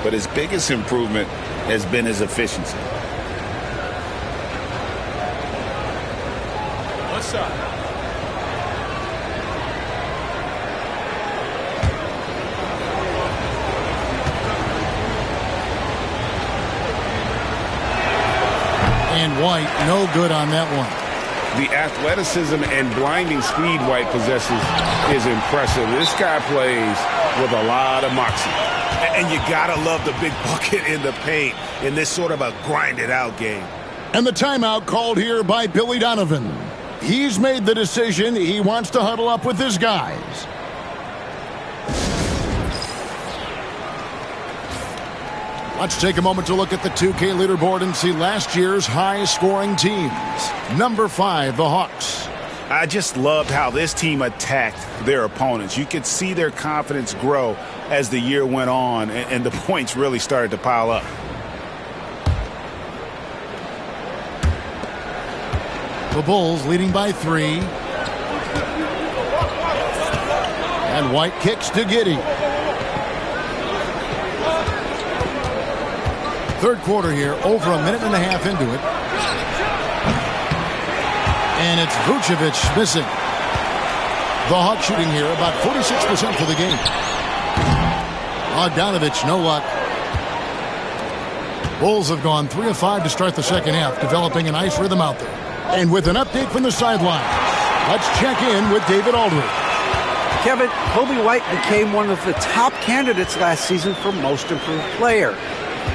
But his biggest improvement has been his efficiency. What's up? And White, no good on that one. The athleticism and blinding speed White possesses is impressive. This guy plays with a lot of moxie. And you gotta love the big bucket in the paint in this sort of a grinded-out game. And the timeout called here by Billy Donovan. He's made the decision. He wants to huddle up with his guys. Let's take a moment to look at the 2K leaderboard and see last year's high-scoring teams. Number 5, the Hawks. I just loved how this team attacked their opponents. You could see their confidence grow as the year went on, and the points really started to pile up. The Bulls leading by 3. And White kicks to Giddey. Third quarter here, over a minute and a half into it. And it's Vucevic missing. The Hawks shooting here about 46% for the game. Bogdanovich, no luck. Bulls have gone 3 of 5 to start the second half, developing a nice rhythm out there. And with an update from the sideline, let's check in with David Aldridge. Kevin, Kobe White became one of the top candidates last season for Most Improved Player.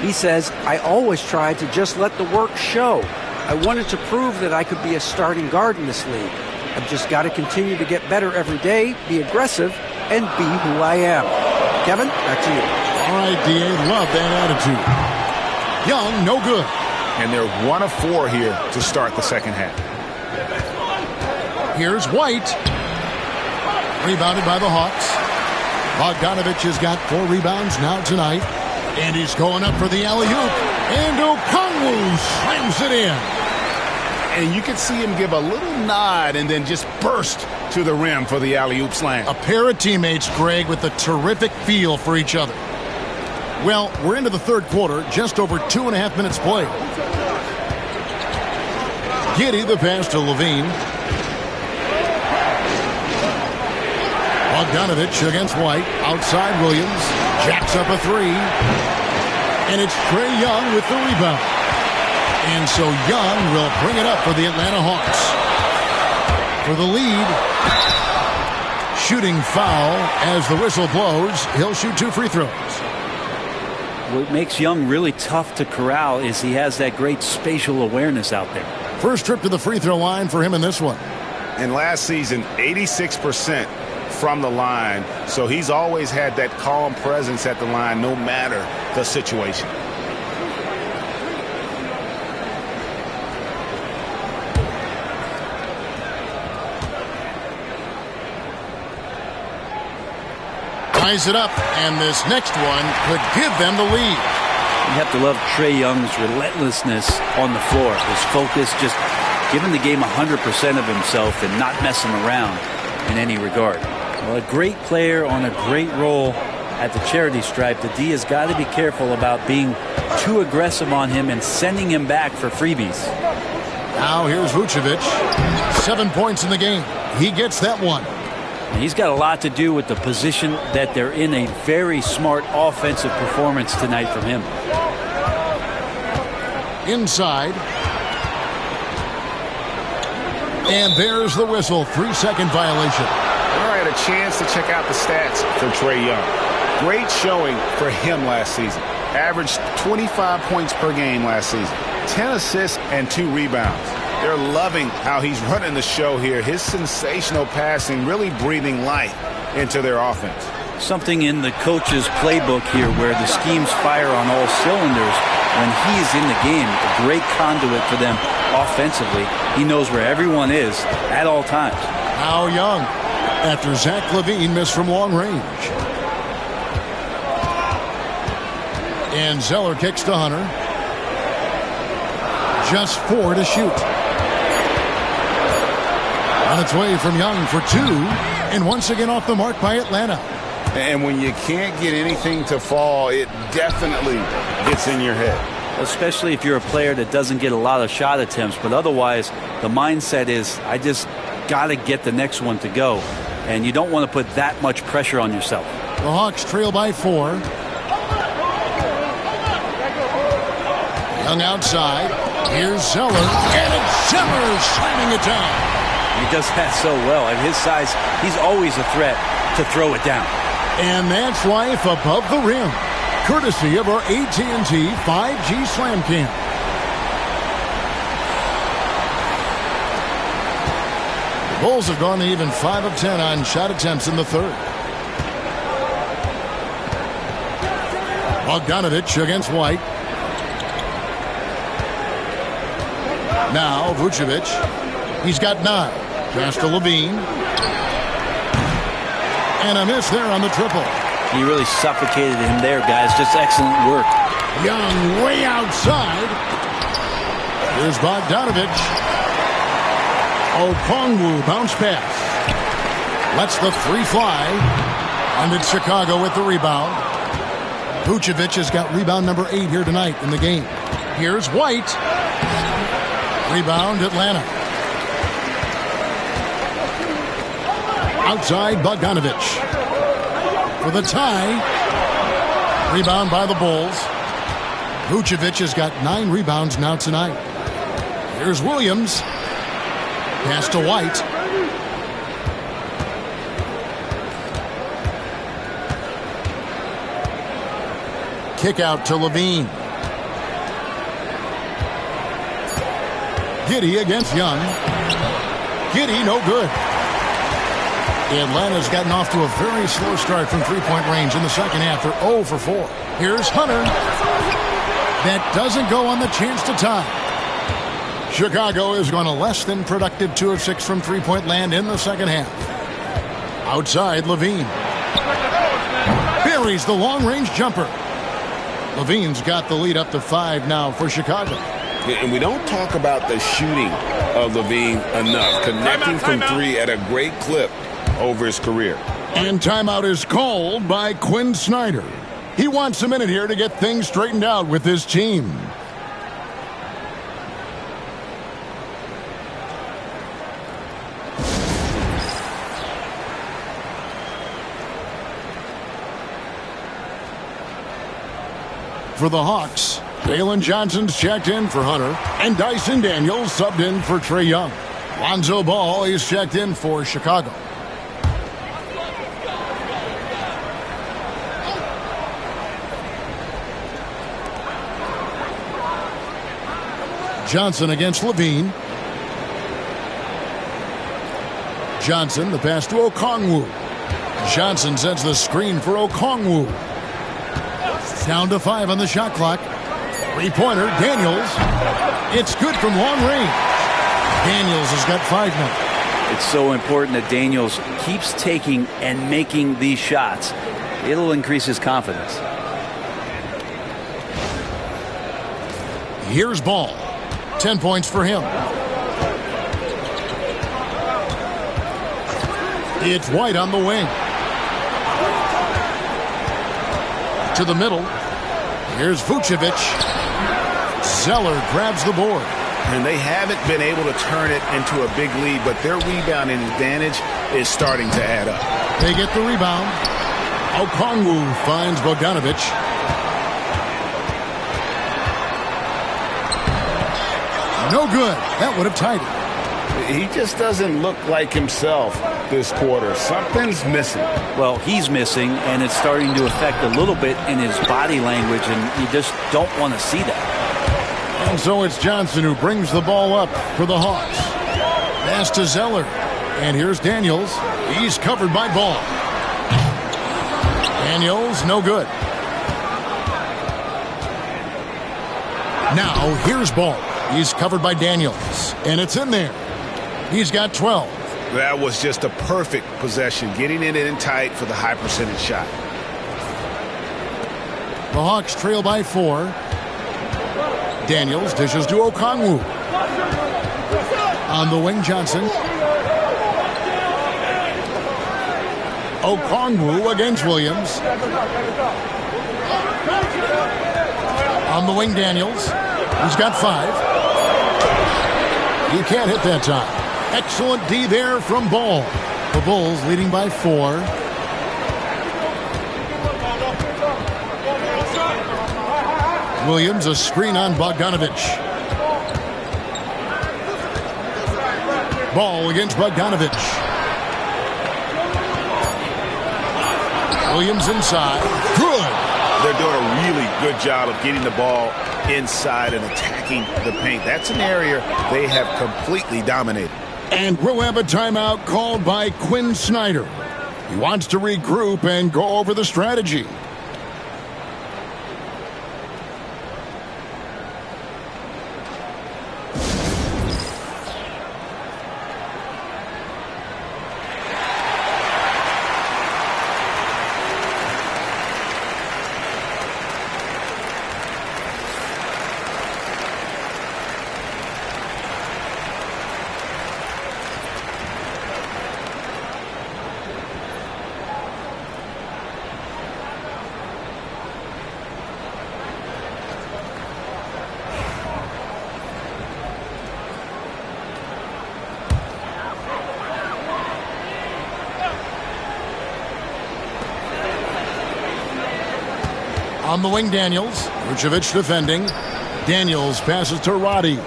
He says, I always tried to just let the work show. I wanted to prove that I could be a starting guard in this league. I've just got to continue to get better every day, be aggressive, and be who I am. Kevin, back to you. All right, D.A., love that attitude. Young, no good. And they're 1 of 4 here to start the second half. Here's White. Rebounded by the Hawks. Bogdanovich has got 4 rebounds now tonight. And he's going up for the alley-oop. And Okongwu slams it in. And you can see him give a little nod and then just burst to the rim for the alley-oop slam. A pair of teammates, Greg, with a terrific feel for each other. Well, we're into the third quarter, just over 2.5 minutes played. Giddey, the pass to Levine. Bogdanovich against White. Outside Williams. Jacks up a 3. And it's Trae Young with the rebound. And so Young will bring it up for the Atlanta Hawks. For the lead. Shooting foul as the whistle blows. He'll shoot 2 free throws. What makes Young really tough to corral is he has that great spatial awareness out there. First trip to the free throw line for him in this one. And last season, 86% from the line. So he's always had that calm presence at the line no matter the situation. Ties it up, and this next one could give them the lead. You have to love Trae Young's relentlessness on the floor. His focus, just giving the game 100% of himself and not messing around in any regard. Well, a great player on a great role at the charity stripe. The D has got to be careful about being too aggressive on him and sending him back for freebies. Now here's Vucevic. 7 points in the game. He gets that one. He's got a lot to do with the position that they're in. A very smart offensive performance tonight from him. Inside. And there's the whistle. 3-second violation. All right, a chance to check out the stats for Trae Young. Great showing for him last season. Averaged 25 points per game last season. 10 assists and 2 rebounds. They're loving how he's running the show here. His sensational passing really breathing life into their offense. Something in the coach's playbook here where the schemes fire on all cylinders. When he's in the game, a great conduit for them offensively. He knows where everyone is at all times. Now Young, after Zach LaVine missed from long range. And Zeller kicks to Hunter. Just 4 to shoot. On its way from Young for 2, and once again off the mark by Atlanta. And when you can't get anything to fall, it definitely gets in your head. Especially if you're a player that doesn't get a lot of shot attempts, but otherwise the mindset is, I just got to get the next one to go. And you don't want to put that much pressure on yourself. The Hawks trail by 4. Young outside. Here's Zeller. And it's Zeller slamming it down. He does that so well. At his size, he's always a threat to throw it down. And that's life above the rim. Courtesy of our AT&T 5G Slam Cam. The Bulls have gone to even 5 of 10 on shot attempts in the third. Bogdanovich against White. Now Vucevic. He's got 9. Pass to Levine. And a miss there on the triple. He really suffocated him there, guys. Just excellent work. Young way outside. Here's Bogdanovich. Okongwu bounce pass. Lets the three fly. And it's Chicago with the rebound. Vucevic has got rebound number 8 here tonight in the game. Here's White. Rebound Atlanta. Outside Bogdanovich. For the tie. Rebound by the Bulls. Vucevic has got 9 rebounds now tonight. Here's Williams. Pass to White. Kick out to Levine. Giddey against Young. Giddey no good. Atlanta's gotten off to a very slow start from three-point range in the second half. They're 0 for 4. Here's Hunter. That doesn't go on the chance to tie. Chicago is going to less than productive 2 of 6 from three-point land in the second half. Outside, Levine. Buries the long-range jumper. Levine's got the lead up to 5 now for Chicago. And we don't talk about the shooting of Levine enough. Connecting from 3 at a great clip over his career. And timeout is called by Quinn Snyder. He wants a minute here to get things straightened out with his team. For the Hawks, Jalen Johnson's checked in for Hunter, and Dyson Daniels subbed in for Trae Young. Lonzo Ball is checked in for Chicago. Johnson against Levine. Johnson, the pass to Okongwu. Johnson sends the screen for Okongwu. Down to 5 on the shot clock. Three-pointer, Daniels. It's good from long range. Daniels has got 5 now. It's so important that Daniels keeps taking and making these shots. It'll increase his confidence. Here's Ball. 10 points for him. It's White on the wing. To the middle. Here's Vucevic. Zeller grabs the board. And they haven't been able to turn it into a big lead, but their rebounding advantage is starting to add up. They get the rebound. Okongwu finds Bogdanovich. No good. That would have tied it. He just doesn't look like himself this quarter. Something's missing. Well, he's missing, and it's starting to affect a little bit in his body language, and you just don't want to see that. And so it's Johnson who brings the ball up for the Hawks. Pass to Zeller. And here's Daniels. He's covered by Ball. Daniels, no good. Now, here's Ball. He's covered by Daniels. And it's in there. He's got 12. That was just a perfect possession, getting it in tight for the high percentage shot. The Hawks trail by 4. Daniels dishes to Okongwu. On the wing, Johnson. Okongwu against Williams. On the wing, Daniels. He's got 5. He can't hit that time. Excellent D there from Ball. The Bulls leading by 4. Williams, a screen on Bogdanovich. Ball against Bogdanovich. Williams inside. Good. They're doing a really good job of getting the ball inside and attacking the paint. That's an area they have completely dominated. And we'll have a timeout called by Quinn Snyder. He wants to regroup and go over the strategy. On the wing, Daniels. Vucevic defending. Daniels passes to Roddy.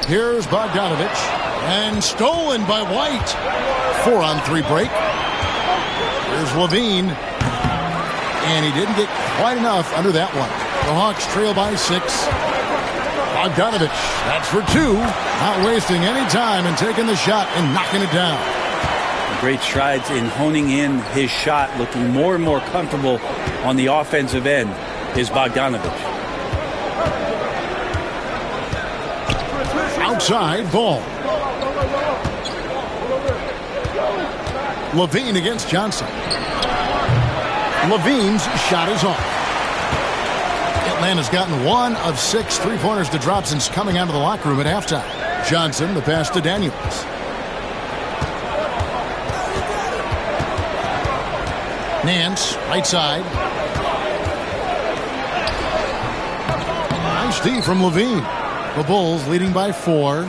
Here's Bogdanovich. And stolen by White. 4-on-3 break. Here's Levine. And he didn't get quite enough under that one. The Hawks trail by 6. Bogdanovich, that's for 2. Not wasting any time and taking the shot and knocking it down. Great strides in honing in his shot, looking more and more comfortable on the offensive end is Bogdanovich. Outside, Ball. Levine against Johnson. Levine's shot is off. Atlanta's gotten 1 of 6 3-pointers to drop since coming out of the locker room at halftime. Johnson, the pass to Daniels. Nance, right side. Nice D from Levine. The Bulls leading by 4.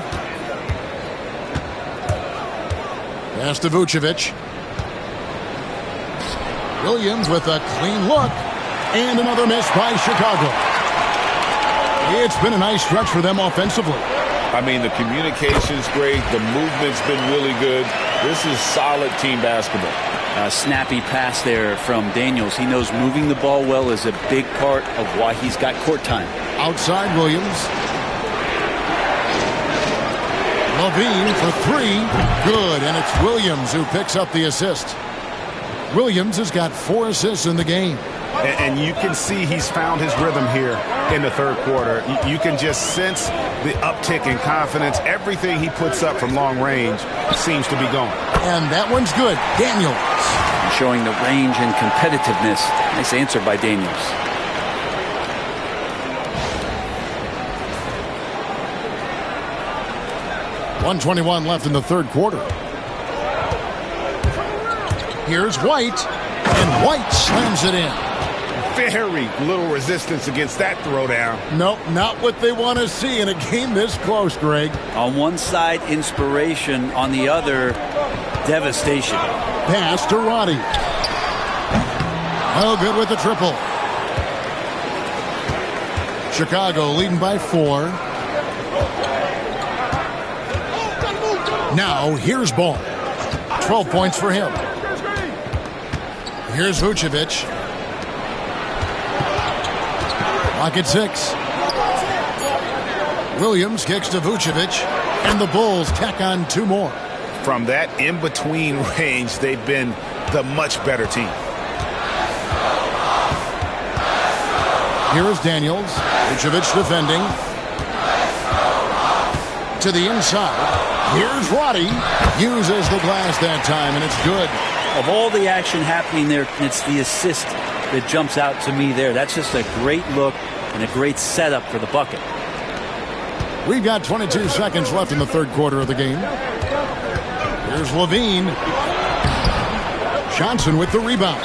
Pass to Vucevic. Williams with a clean look. And another miss by Chicago. It's been a nice stretch for them offensively. I mean, the communication's great. The movement's been really good. This is solid team basketball. A snappy pass there from Daniels. He knows moving the ball well is a big part of why he's got court time. Outside Williams. Levine for 3. Good, and it's Williams who picks up the assist. Williams has got 4 assists in the game. And you can see he's found his rhythm here in the third quarter. You can just sense the uptick in confidence. Everything he puts up from long range seems to be going. And that one's good. Daniels. Showing the range and competitiveness. Nice answer by Daniels. .121 left in the third quarter. Here's White. And White slams it in. Very little resistance against that throwdown. Nope, not what they want to see in a game this close, Greg. On one side, inspiration. On the other, devastation. Pass to Roddy. Oh, good with the triple. Chicago leading by 4. Now, here's Ball. 12 points for him. Here's Vucevic. Lock at 6. Williams kicks to Vucevic, and the Bulls tack on 2 more. From that in-between range, they've been the much better team. Here is Daniels. Vucevic defending. To the inside. Here's Roddy. Uses the glass that time, and it's good. Of all the action happening there, it's the assist that jumps out to me there. That's just a great look and a great setup for the bucket. We've got 22 seconds left in the third quarter of the game. Here's Levine. Johnson with the rebound.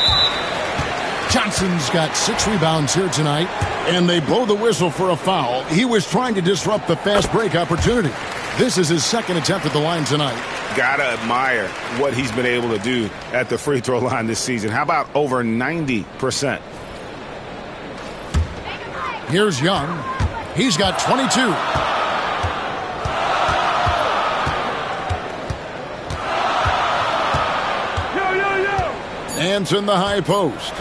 Johnson's got 6 rebounds here tonight, and they blow the whistle for a foul. He was trying to disrupt the fast break opportunity. This is his second attempt at the line tonight. Gotta admire what he's been able to do at the free throw line this season. How about over 90%? Here's Young. He's got 22. Ants in the high post.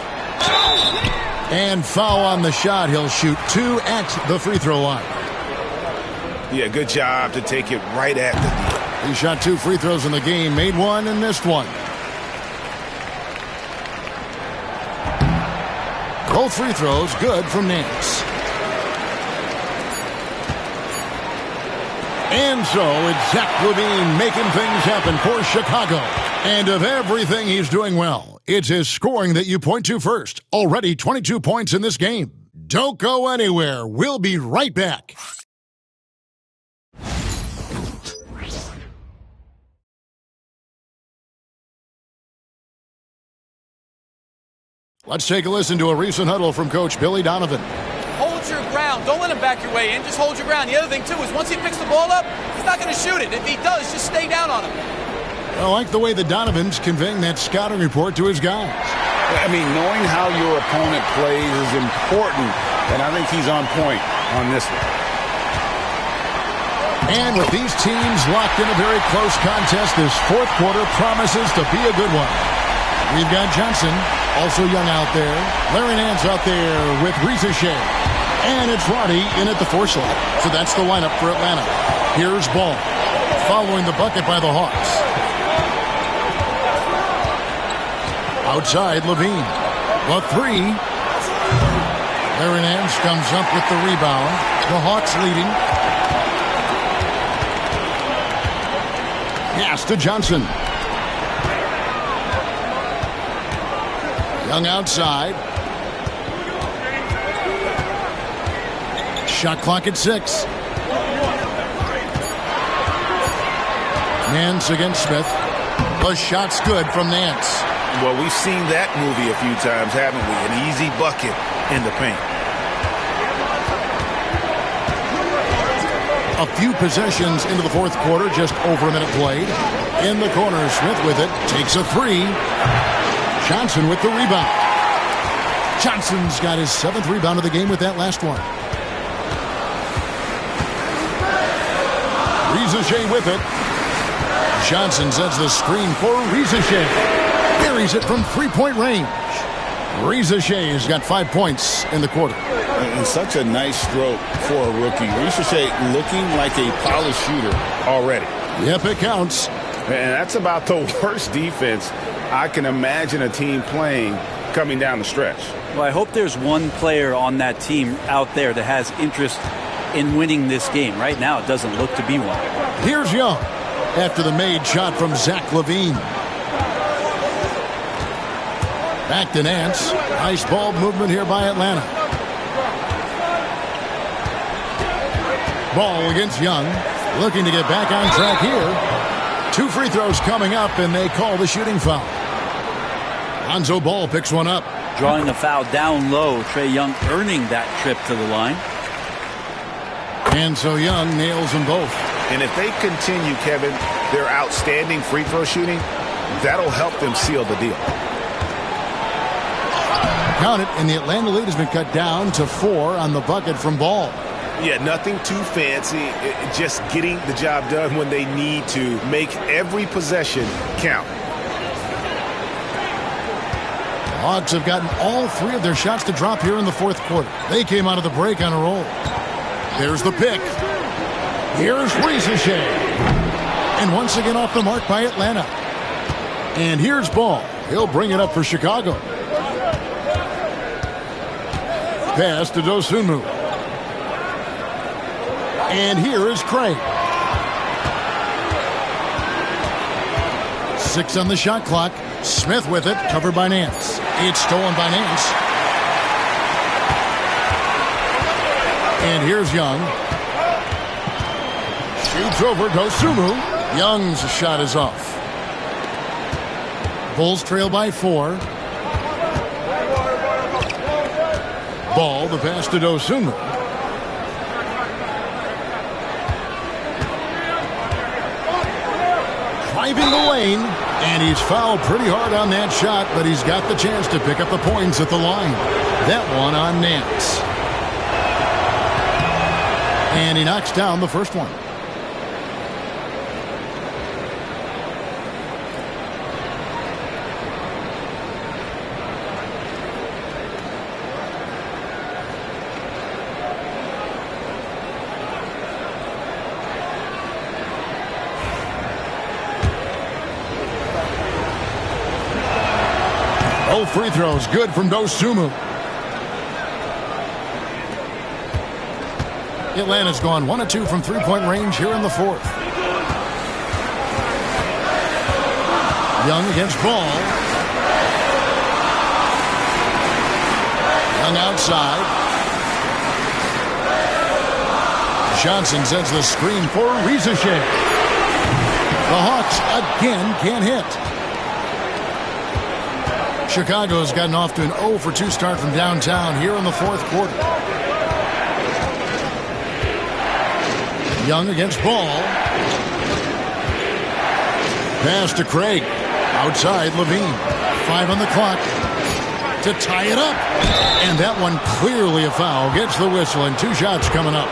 And foul on the shot. He'll shoot 2 at the free throw line. Yeah, good job to take it right at the... He shot 2 free throws in the game, made 1 and missed 1. Both free throws good from Nance. And so it's Zach LaVine making things happen for Chicago. And of everything he's doing well, it's his scoring that you point to first. Already 22 points in this game. Don't go anywhere. We'll be right back. Let's take a listen to a recent huddle from Coach Billy Donovan. Hold your ground. Don't let him back your way in. Just hold your ground. The other thing, too, is once he picks the ball up, he's not going to shoot it. If he does, just stay down on him. I like the way the Donovan's conveying that scouting report to his guys. I mean, knowing how your opponent plays is important, and I think he's on point on this one. And with these teams locked in a very close contest, this fourth quarter promises to be a good one. We've got Johnson, also young out there. Larry Nance out there with Riza-Shea. And it's Roddy in at the 4 slot. So that's the lineup for Atlanta. Here's Ball, following the bucket by the Hawks. Outside, Levine. The 3. Larry Nance comes up with the rebound. The Hawks leading. Pass to Johnson. Young outside. Shot clock at 6. Nance against Smith. The shot's good from Nance. Well, we've seen that movie a few times, haven't we? An easy bucket in the paint. A few possessions into the fourth quarter, just over a minute played. In the corner, Smith with it, takes a 3. Johnson with the rebound. Johnson's got his 7th rebound of the game with that last one. Riza-Shea with it. Johnson sets the screen for Riza-Shea. Buries it from 3-point range. Riza-Shea has got 5 points in the quarter. And such a nice stroke for a rookie. Riza-Shea looking like a polished shooter already. Yep, it counts. And that's about the worst defense I can imagine a team playing coming down the stretch. Well, I hope there's one player on that team out there that has interest in winning this game. Right now, it doesn't look to be one. Here's Young after the made shot from Zach LaVine. Back to Nance. Nice ball movement here by Atlanta. Ball against Young. Looking to get back on track here. 2 free throws coming up, and they call the shooting foul. Lonzo Ball picks one up. Drawing the foul down low. Trae Young earning that trip to the line. And so Young nails them both. And if they continue, Kevin, their outstanding free throw shooting, that'll help them seal the deal. Count it, and the Atlanta lead has been cut down to 4 on the bucket from Ball. Yeah, nothing too fancy. Just getting the job done when they need to. Make every possession count. The Hawks have gotten all 3 of their shots to drop here in the fourth quarter. They came out of the break on a roll. There's the pick. Here's Riza-Shea. And once again off the mark by Atlanta. And here's Ball. He'll bring it up for Chicago. Pass to Dosunmu. And here is Craig. 6 on the shot clock. Smith with it, covered by Nance. It's stolen by Nance. And here's Young. Shoots over Dosunmu. Young's shot is off. Bulls trail by 4. Ball, the pass to Dosunmu. Driving the lane, and he's fouled pretty hard on that shot, but he's got the chance to pick up the points at the line. That one on Nance. And he knocks down the first one. Both free throws good from Dosunmu. Atlanta's gone 1 of 2 from 3-point range here in the fourth. Young against Ball. Young outside. Johnson sends the screen for Riza-Shea. The Hawks again can't hit. Chicago's gotten off to an 0 for 2 start from downtown here in the fourth quarter. Young against Ball. Pass to Craig. Outside, Levine. 5 on the clock to tie it up. And that one clearly a foul. Gets the whistle and 2 shots coming up.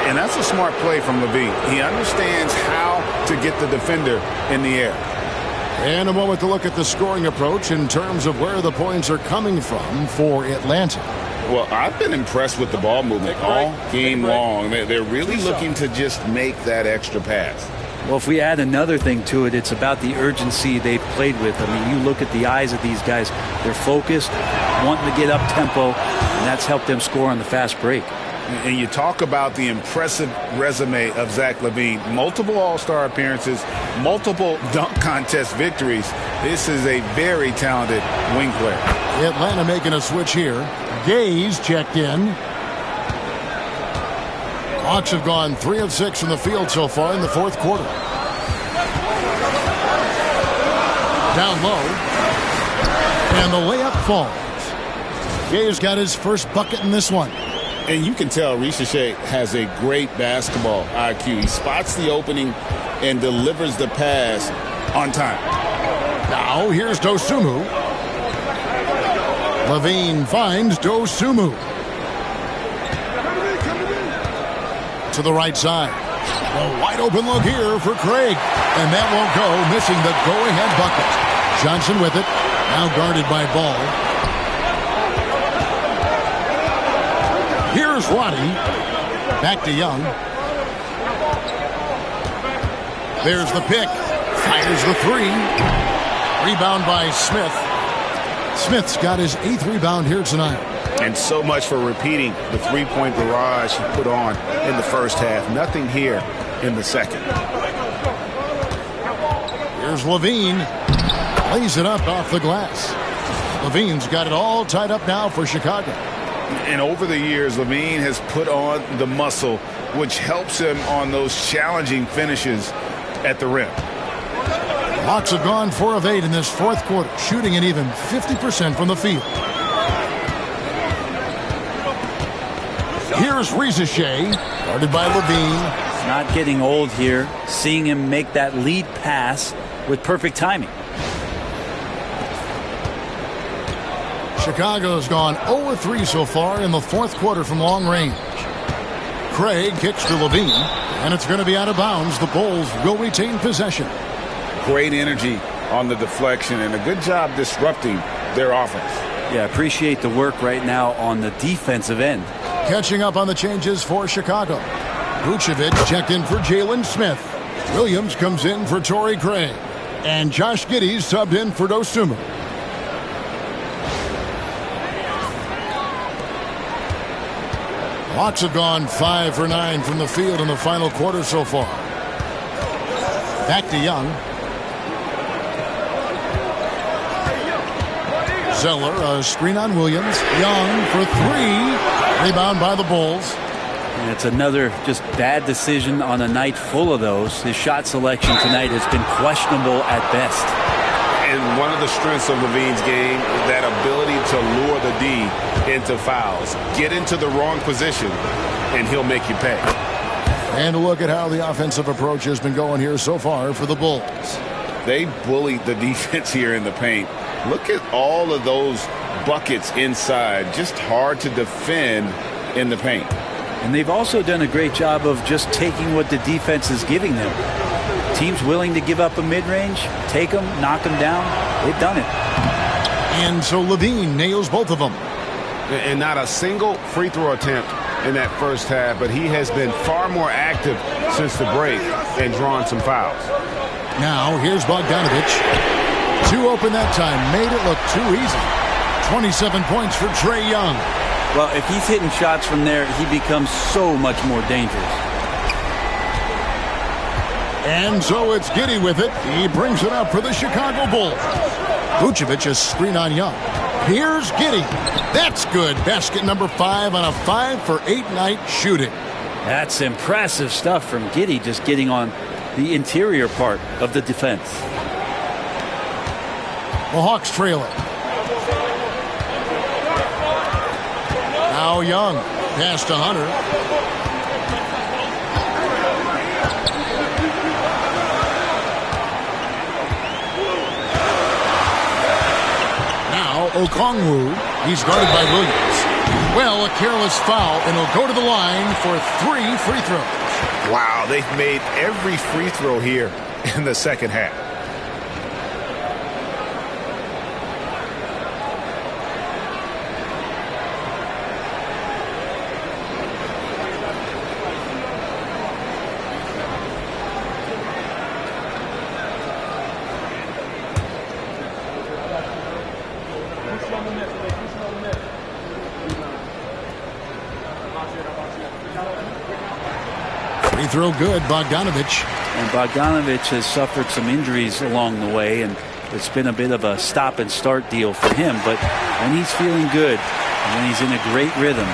And that's a smart play from Levine. He understands how to get the defender in the air. And a moment to look at the scoring approach in terms of where the points are coming from for Atlanta. Well, I've been impressed with the ball movement all game long. They're really looking to just make that extra pass. Well, if we add another thing to it, it's about the urgency they've played with. I mean, you look at the eyes of these guys. They're focused, wanting to get up tempo, and that's helped them score on the fast break. And you talk about the impressive resume of Zach LaVine. Multiple All-Star appearances, multiple dunk contest victories. This is a very talented wing player. Atlanta making a switch here. Gaze checked in. Hawks have gone 3 of 6 from the field so far in the fourth quarter. Down low. And the layup falls. Gaze got his first bucket in this one. And you can tell Risacher has a great basketball IQ. He spots the opening and delivers the pass on time. Now here's Dosunmu. Levine finds Dosunmu. To the right side. A wide open look here for Craig. And that won't go, missing the go-ahead bucket. Johnson with it. Now guarded by Ball. Here's Roddy. Back to Young. There's the pick. Fires the 3. Rebound by Smith. Smith's got his 8th rebound here tonight. And so much for repeating the three-point barrage he put on in the first half. Nothing here in the second. Here's Levine. Lays it up off the glass. Levine's got it all tied up now for Chicago. And over the years, Levine has put on the muscle, which helps him on those challenging finishes at the rim. Hawks have gone 4 of 8 in this fourth quarter, shooting an even 50% from the field. Here's Risacher, guarded by Levine. Not getting old here, seeing him make that lead pass with perfect timing. Chicago's gone 0-3 so far in the fourth quarter from long range. Craig kicks to Levine, and it's going to be out of bounds. The Bulls will retain possession. Great energy on the deflection and a good job disrupting their offense. Yeah, appreciate the work right now on the defensive end. Catching up on the changes for Chicago. Vucevic checked in for Jalen Smith. Williams comes in for Torrey Craig. And Josh Giddey subbed in for Dosunmu. Hawks have gone 5 for 9 from the field in the final quarter so far. Back to Young. Zeller, a screen on Williams. Young for 3. Rebound by the Bulls. And it's another just bad decision on a night full of those. His shot selection tonight has been questionable at best. And one of the strengths of Levine's game is that ability to lure the D into fouls. Get into the wrong position, and he'll make you pay. And a look at how the offensive approach has been going here so far for the Bulls. They bullied the defense here in the paint. Look at all of those buckets inside. Just hard to defend in the paint. And they've also done a great job of just taking what the defense is giving them. Teams willing to give up a mid-range, take them, knock them down. They've done it. And so Levine nails both of them. And not a single free throw attempt in that first half, but he has been far more active since the break and drawn some fouls. Now here's Bogdanovic. 2 open that time. Made it look too easy. 27 points for Trae Young. Well, if he's hitting shots from there, he becomes so much more dangerous. And so it's Giddey with it. He brings it up for the Chicago Bulls. Vucevic is screen on Young. Here's Giddey. That's good. Basket number 5 on a 5 for 8 night shooting. That's impressive stuff from Giddey, just getting on the interior part of the defense. The Hawks trail it. Now Young. Pass to Hunter. Okongwu. He's guarded by Williams. Well, a careless foul, and he'll go to the line for 3 free throws. Wow, they've made every free throw here in the second half. Free throw good, Bogdanovic. And Bogdanovic has suffered some injuries along the way, and it's been a bit of a stop-and-start deal for him. But when he's feeling good, and when he's in a great rhythm,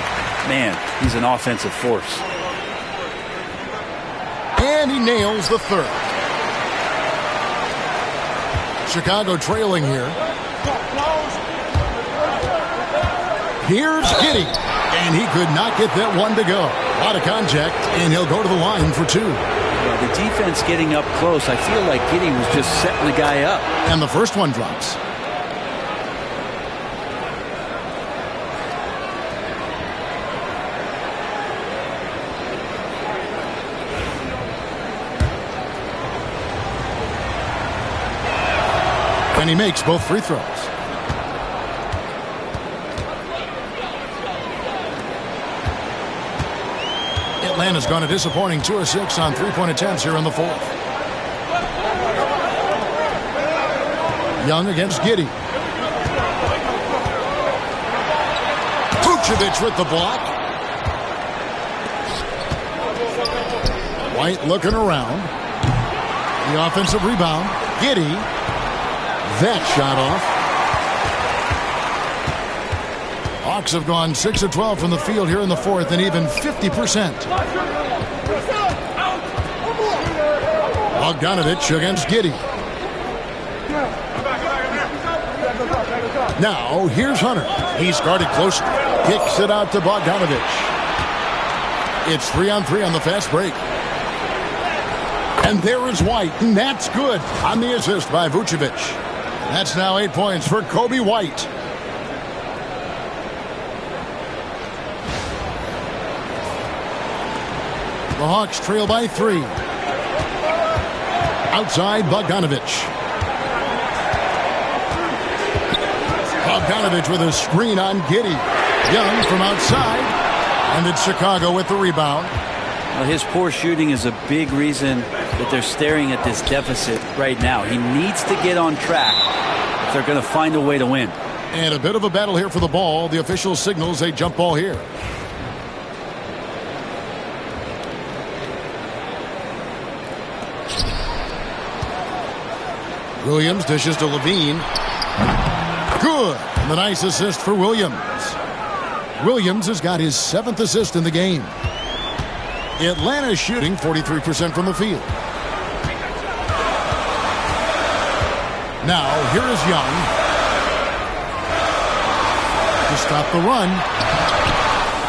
man, he's an offensive force. And he nails the third. Chicago trailing here. Here's Giddey. And he could not get that one to go. A lot of contact, and he'll go to the line for 2. Well, the defense getting up close, I feel like Giddey was just setting the guy up. And the first one drops. And he makes both free throws. Atlanta's gone a disappointing 2 of 6 on three-point attempts here in the fourth. Young against Giddey. Vucevic with the block. White looking around. The offensive rebound. Giddey. That shot off. Hawks have gone 6 of 12 from the field here in the fourth, and even 50%. Bogdanovic against Giddey. Now, here's Hunter. He's guarded closely. Kicks it out to Bogdanovic. It's 3-on-3 on the fast break. And there is White, and that's good on the assist by Vucevic. That's now 8 points for Kobe White. The Hawks trail by 3. Outside, Bogdanovic. Bogdanovic with a screen on Giddey. Young from outside. And it's Chicago with the rebound. Well, his poor shooting is a big reason that they're staring at this deficit right now. He needs to get on track if they're going to find a way to win. And a bit of a battle here for the ball. The official signals a jump ball here. Williams dishes to Levine. Good. And the nice assist for Williams. Williams has got his 7th assist in the game. Atlanta shooting 43% from the field. Now, here is Young. To stop the run.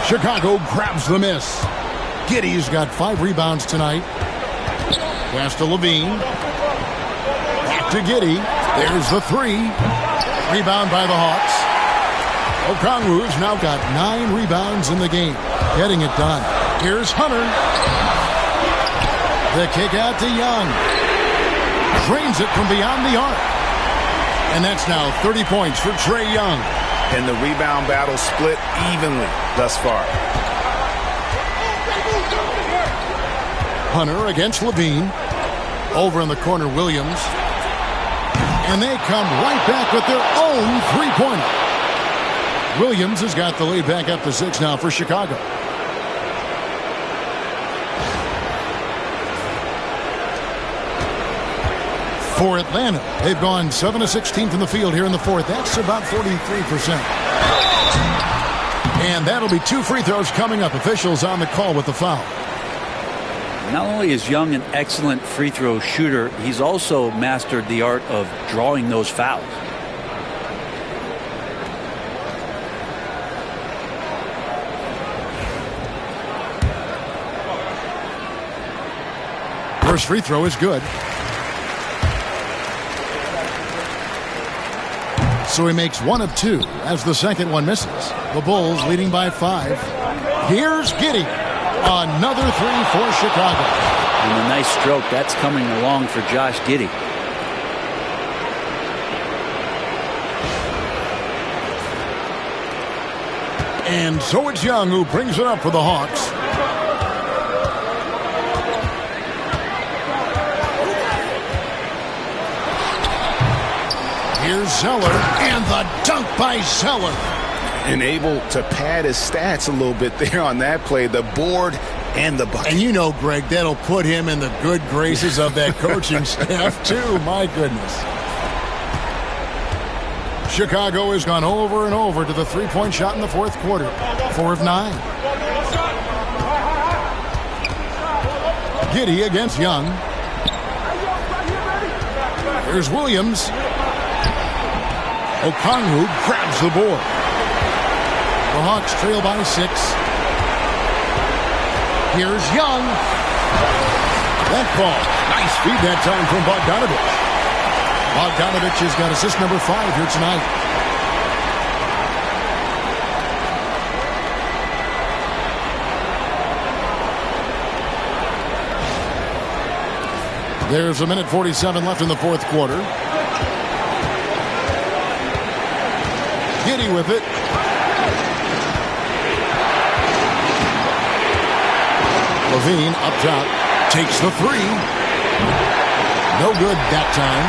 Chicago grabs the miss. Giddey's got 5 rebounds tonight. Pass to Levine. Back to Giddey. There's the 3. Rebound by the Hawks. Okongwu's now got 9 rebounds in the game. Getting it done. Here's Hunter. The kick out to Young. Drains it from beyond the arc. And that's now 30 points for Trae Young. And the rebound battle split evenly thus far. Hunter against Levine. Over in the corner, Williams. And they come right back with their own three-pointer. Williams has got the lead back up to 6 now for Chicago. For Atlanta, they've gone 7 of 16 from the field here in the fourth. That's about 43%. And that'll be 2 free throws coming up. Officials on the call with the foul. Not only is Young an excellent free throw shooter, he's also mastered the art of drawing those fouls. First free throw is good. So he makes 1 of 2 as the second one misses. The Bulls leading by 5. Here's Giddey. Another 3 for Chicago. And a nice stroke. That's coming along for Josh Giddey. And so it's Young who brings it up for the Hawks. Here's Zeller, and the dunk by Zeller. And able to pad his stats a little bit there on that play. The board and the bucket. And you know, Greg, that'll put him in the good graces of that coaching staff, too. My goodness. Chicago has gone over and over to the three-point shot in the fourth quarter. 4 of 9. Giddey against Young. Here's Williams. Okongwu grabs the board. The Hawks trail by 6. Here's Young. That ball. Nice feed that time from Bogdanovich. Bogdanovich has got assist number 5 here tonight. There's a minute 47 left in the fourth quarter. Giddey with it. Levine up top. Takes the 3. No good that time.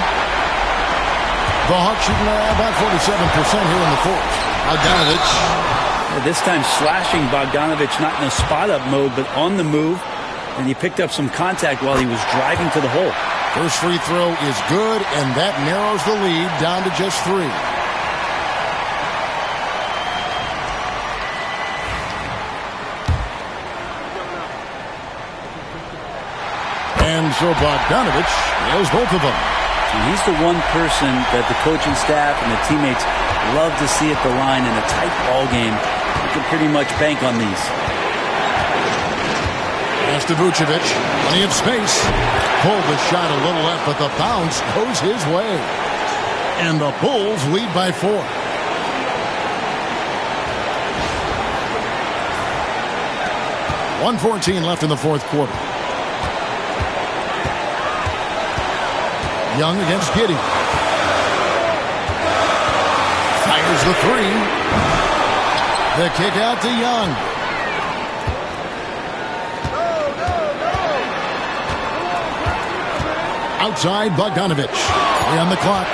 The Hawks shooting about 47% here in the fourth. Bogdanovich. This time slashing Bogdanovich, not in a spot-up mode, but on the move. And he picked up some contact while he was driving to the hole. First free throw is good, and that narrows the lead down to just 3. And so Bogdanovich nails both of them. And he's the one person that the coaching staff and the teammates love to see at the line in a tight ball game. You can pretty much bank on these. Pass to Vucevic. Plenty of space. Pulled the shot a little left, but the bounce goes his way. And the Bulls lead by 4. .114 left in the fourth quarter. Young against Giddey. Fires the 3. The kick out to Young. Outside, Bogdanovich. 3 on the clock.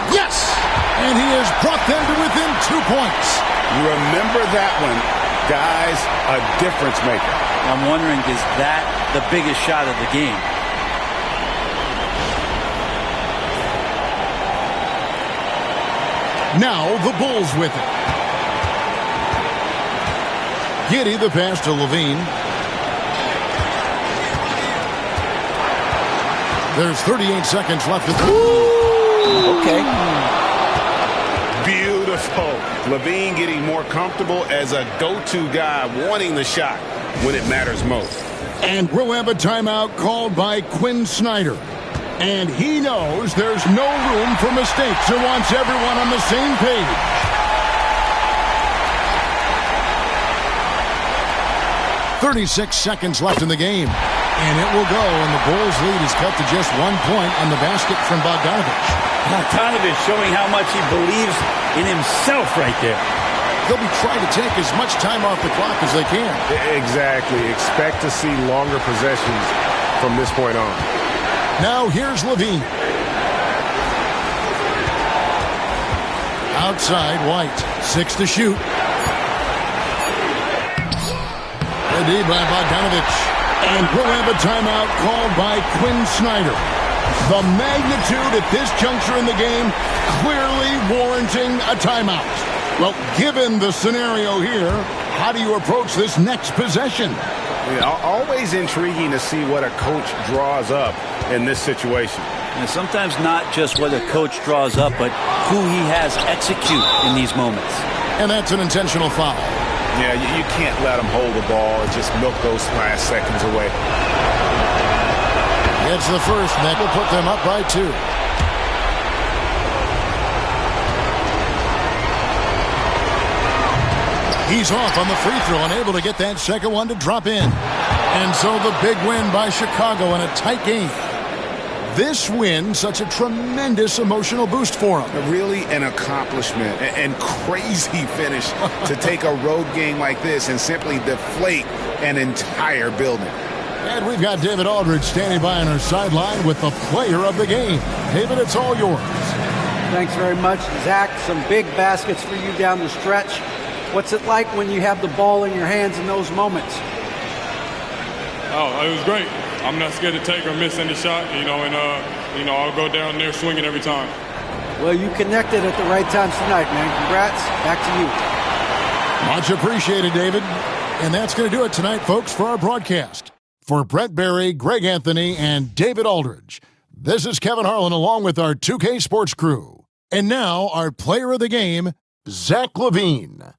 Yes! And he has brought them to within 2 points. Remember that one. Guys, a difference maker. I'm wondering, is that the biggest shot of the game? Now the Bulls with it. Giddey the pass to Levine. There's 38 seconds left. Okay. Beautiful. Levine getting more comfortable as a go-to guy, wanting the shot when it matters most. And we'll have a timeout called by Quinn Snyder. And he knows there's no room for mistakes and wants everyone on the same page. .36 seconds left in the game. And it will go, and the Bulls' lead is cut to just 1 point on the basket from Bogdanovich. Bogdanovich showing how much he believes in himself right there. They'll be trying to take as much time off the clock as they can. Exactly. Expect to see longer possessions from this point on. Now here's Levine. Outside, White. 6 to shoot. Ready by Bogdanovich. And we'll have a timeout called by Quinn Snyder. The magnitude at this juncture in the game clearly warranting a timeout. Well, given the scenario here, how do you approach this next possession? Yeah, always intriguing to see what a coach draws up in this situation. And sometimes not just what a coach draws up, but who he has execute in these moments. And that's an intentional foul. Yeah, you can't let them hold the ball and just milk those last seconds away. It's the first, and that will put them up by 2. He's off on the free throw and able to get that second one to drop in. And so the big win by Chicago in a tight game. This win, such a tremendous emotional boost for him. Really an accomplishment and crazy finish to take a road game like this and simply deflate an entire building. And we've got David Aldridge standing by on our sideline with the player of the game. David, it's all yours. Thanks very much, Zach. Some big baskets for you down the stretch. What's it like when you have the ball in your hands in those moments? Oh, it was great. I'm not scared to take or miss any shot, and I'll go down there swinging every time. Well, you connected at the right times tonight, man. Congrats. Back to you. Much appreciated, David. And that's going to do it tonight, folks, for our broadcast. For Brett Barry, Greg Anthony, and David Aldridge, this is Kevin Harlan along with our 2K Sports crew. And now, our player of the game, Zach LaVine.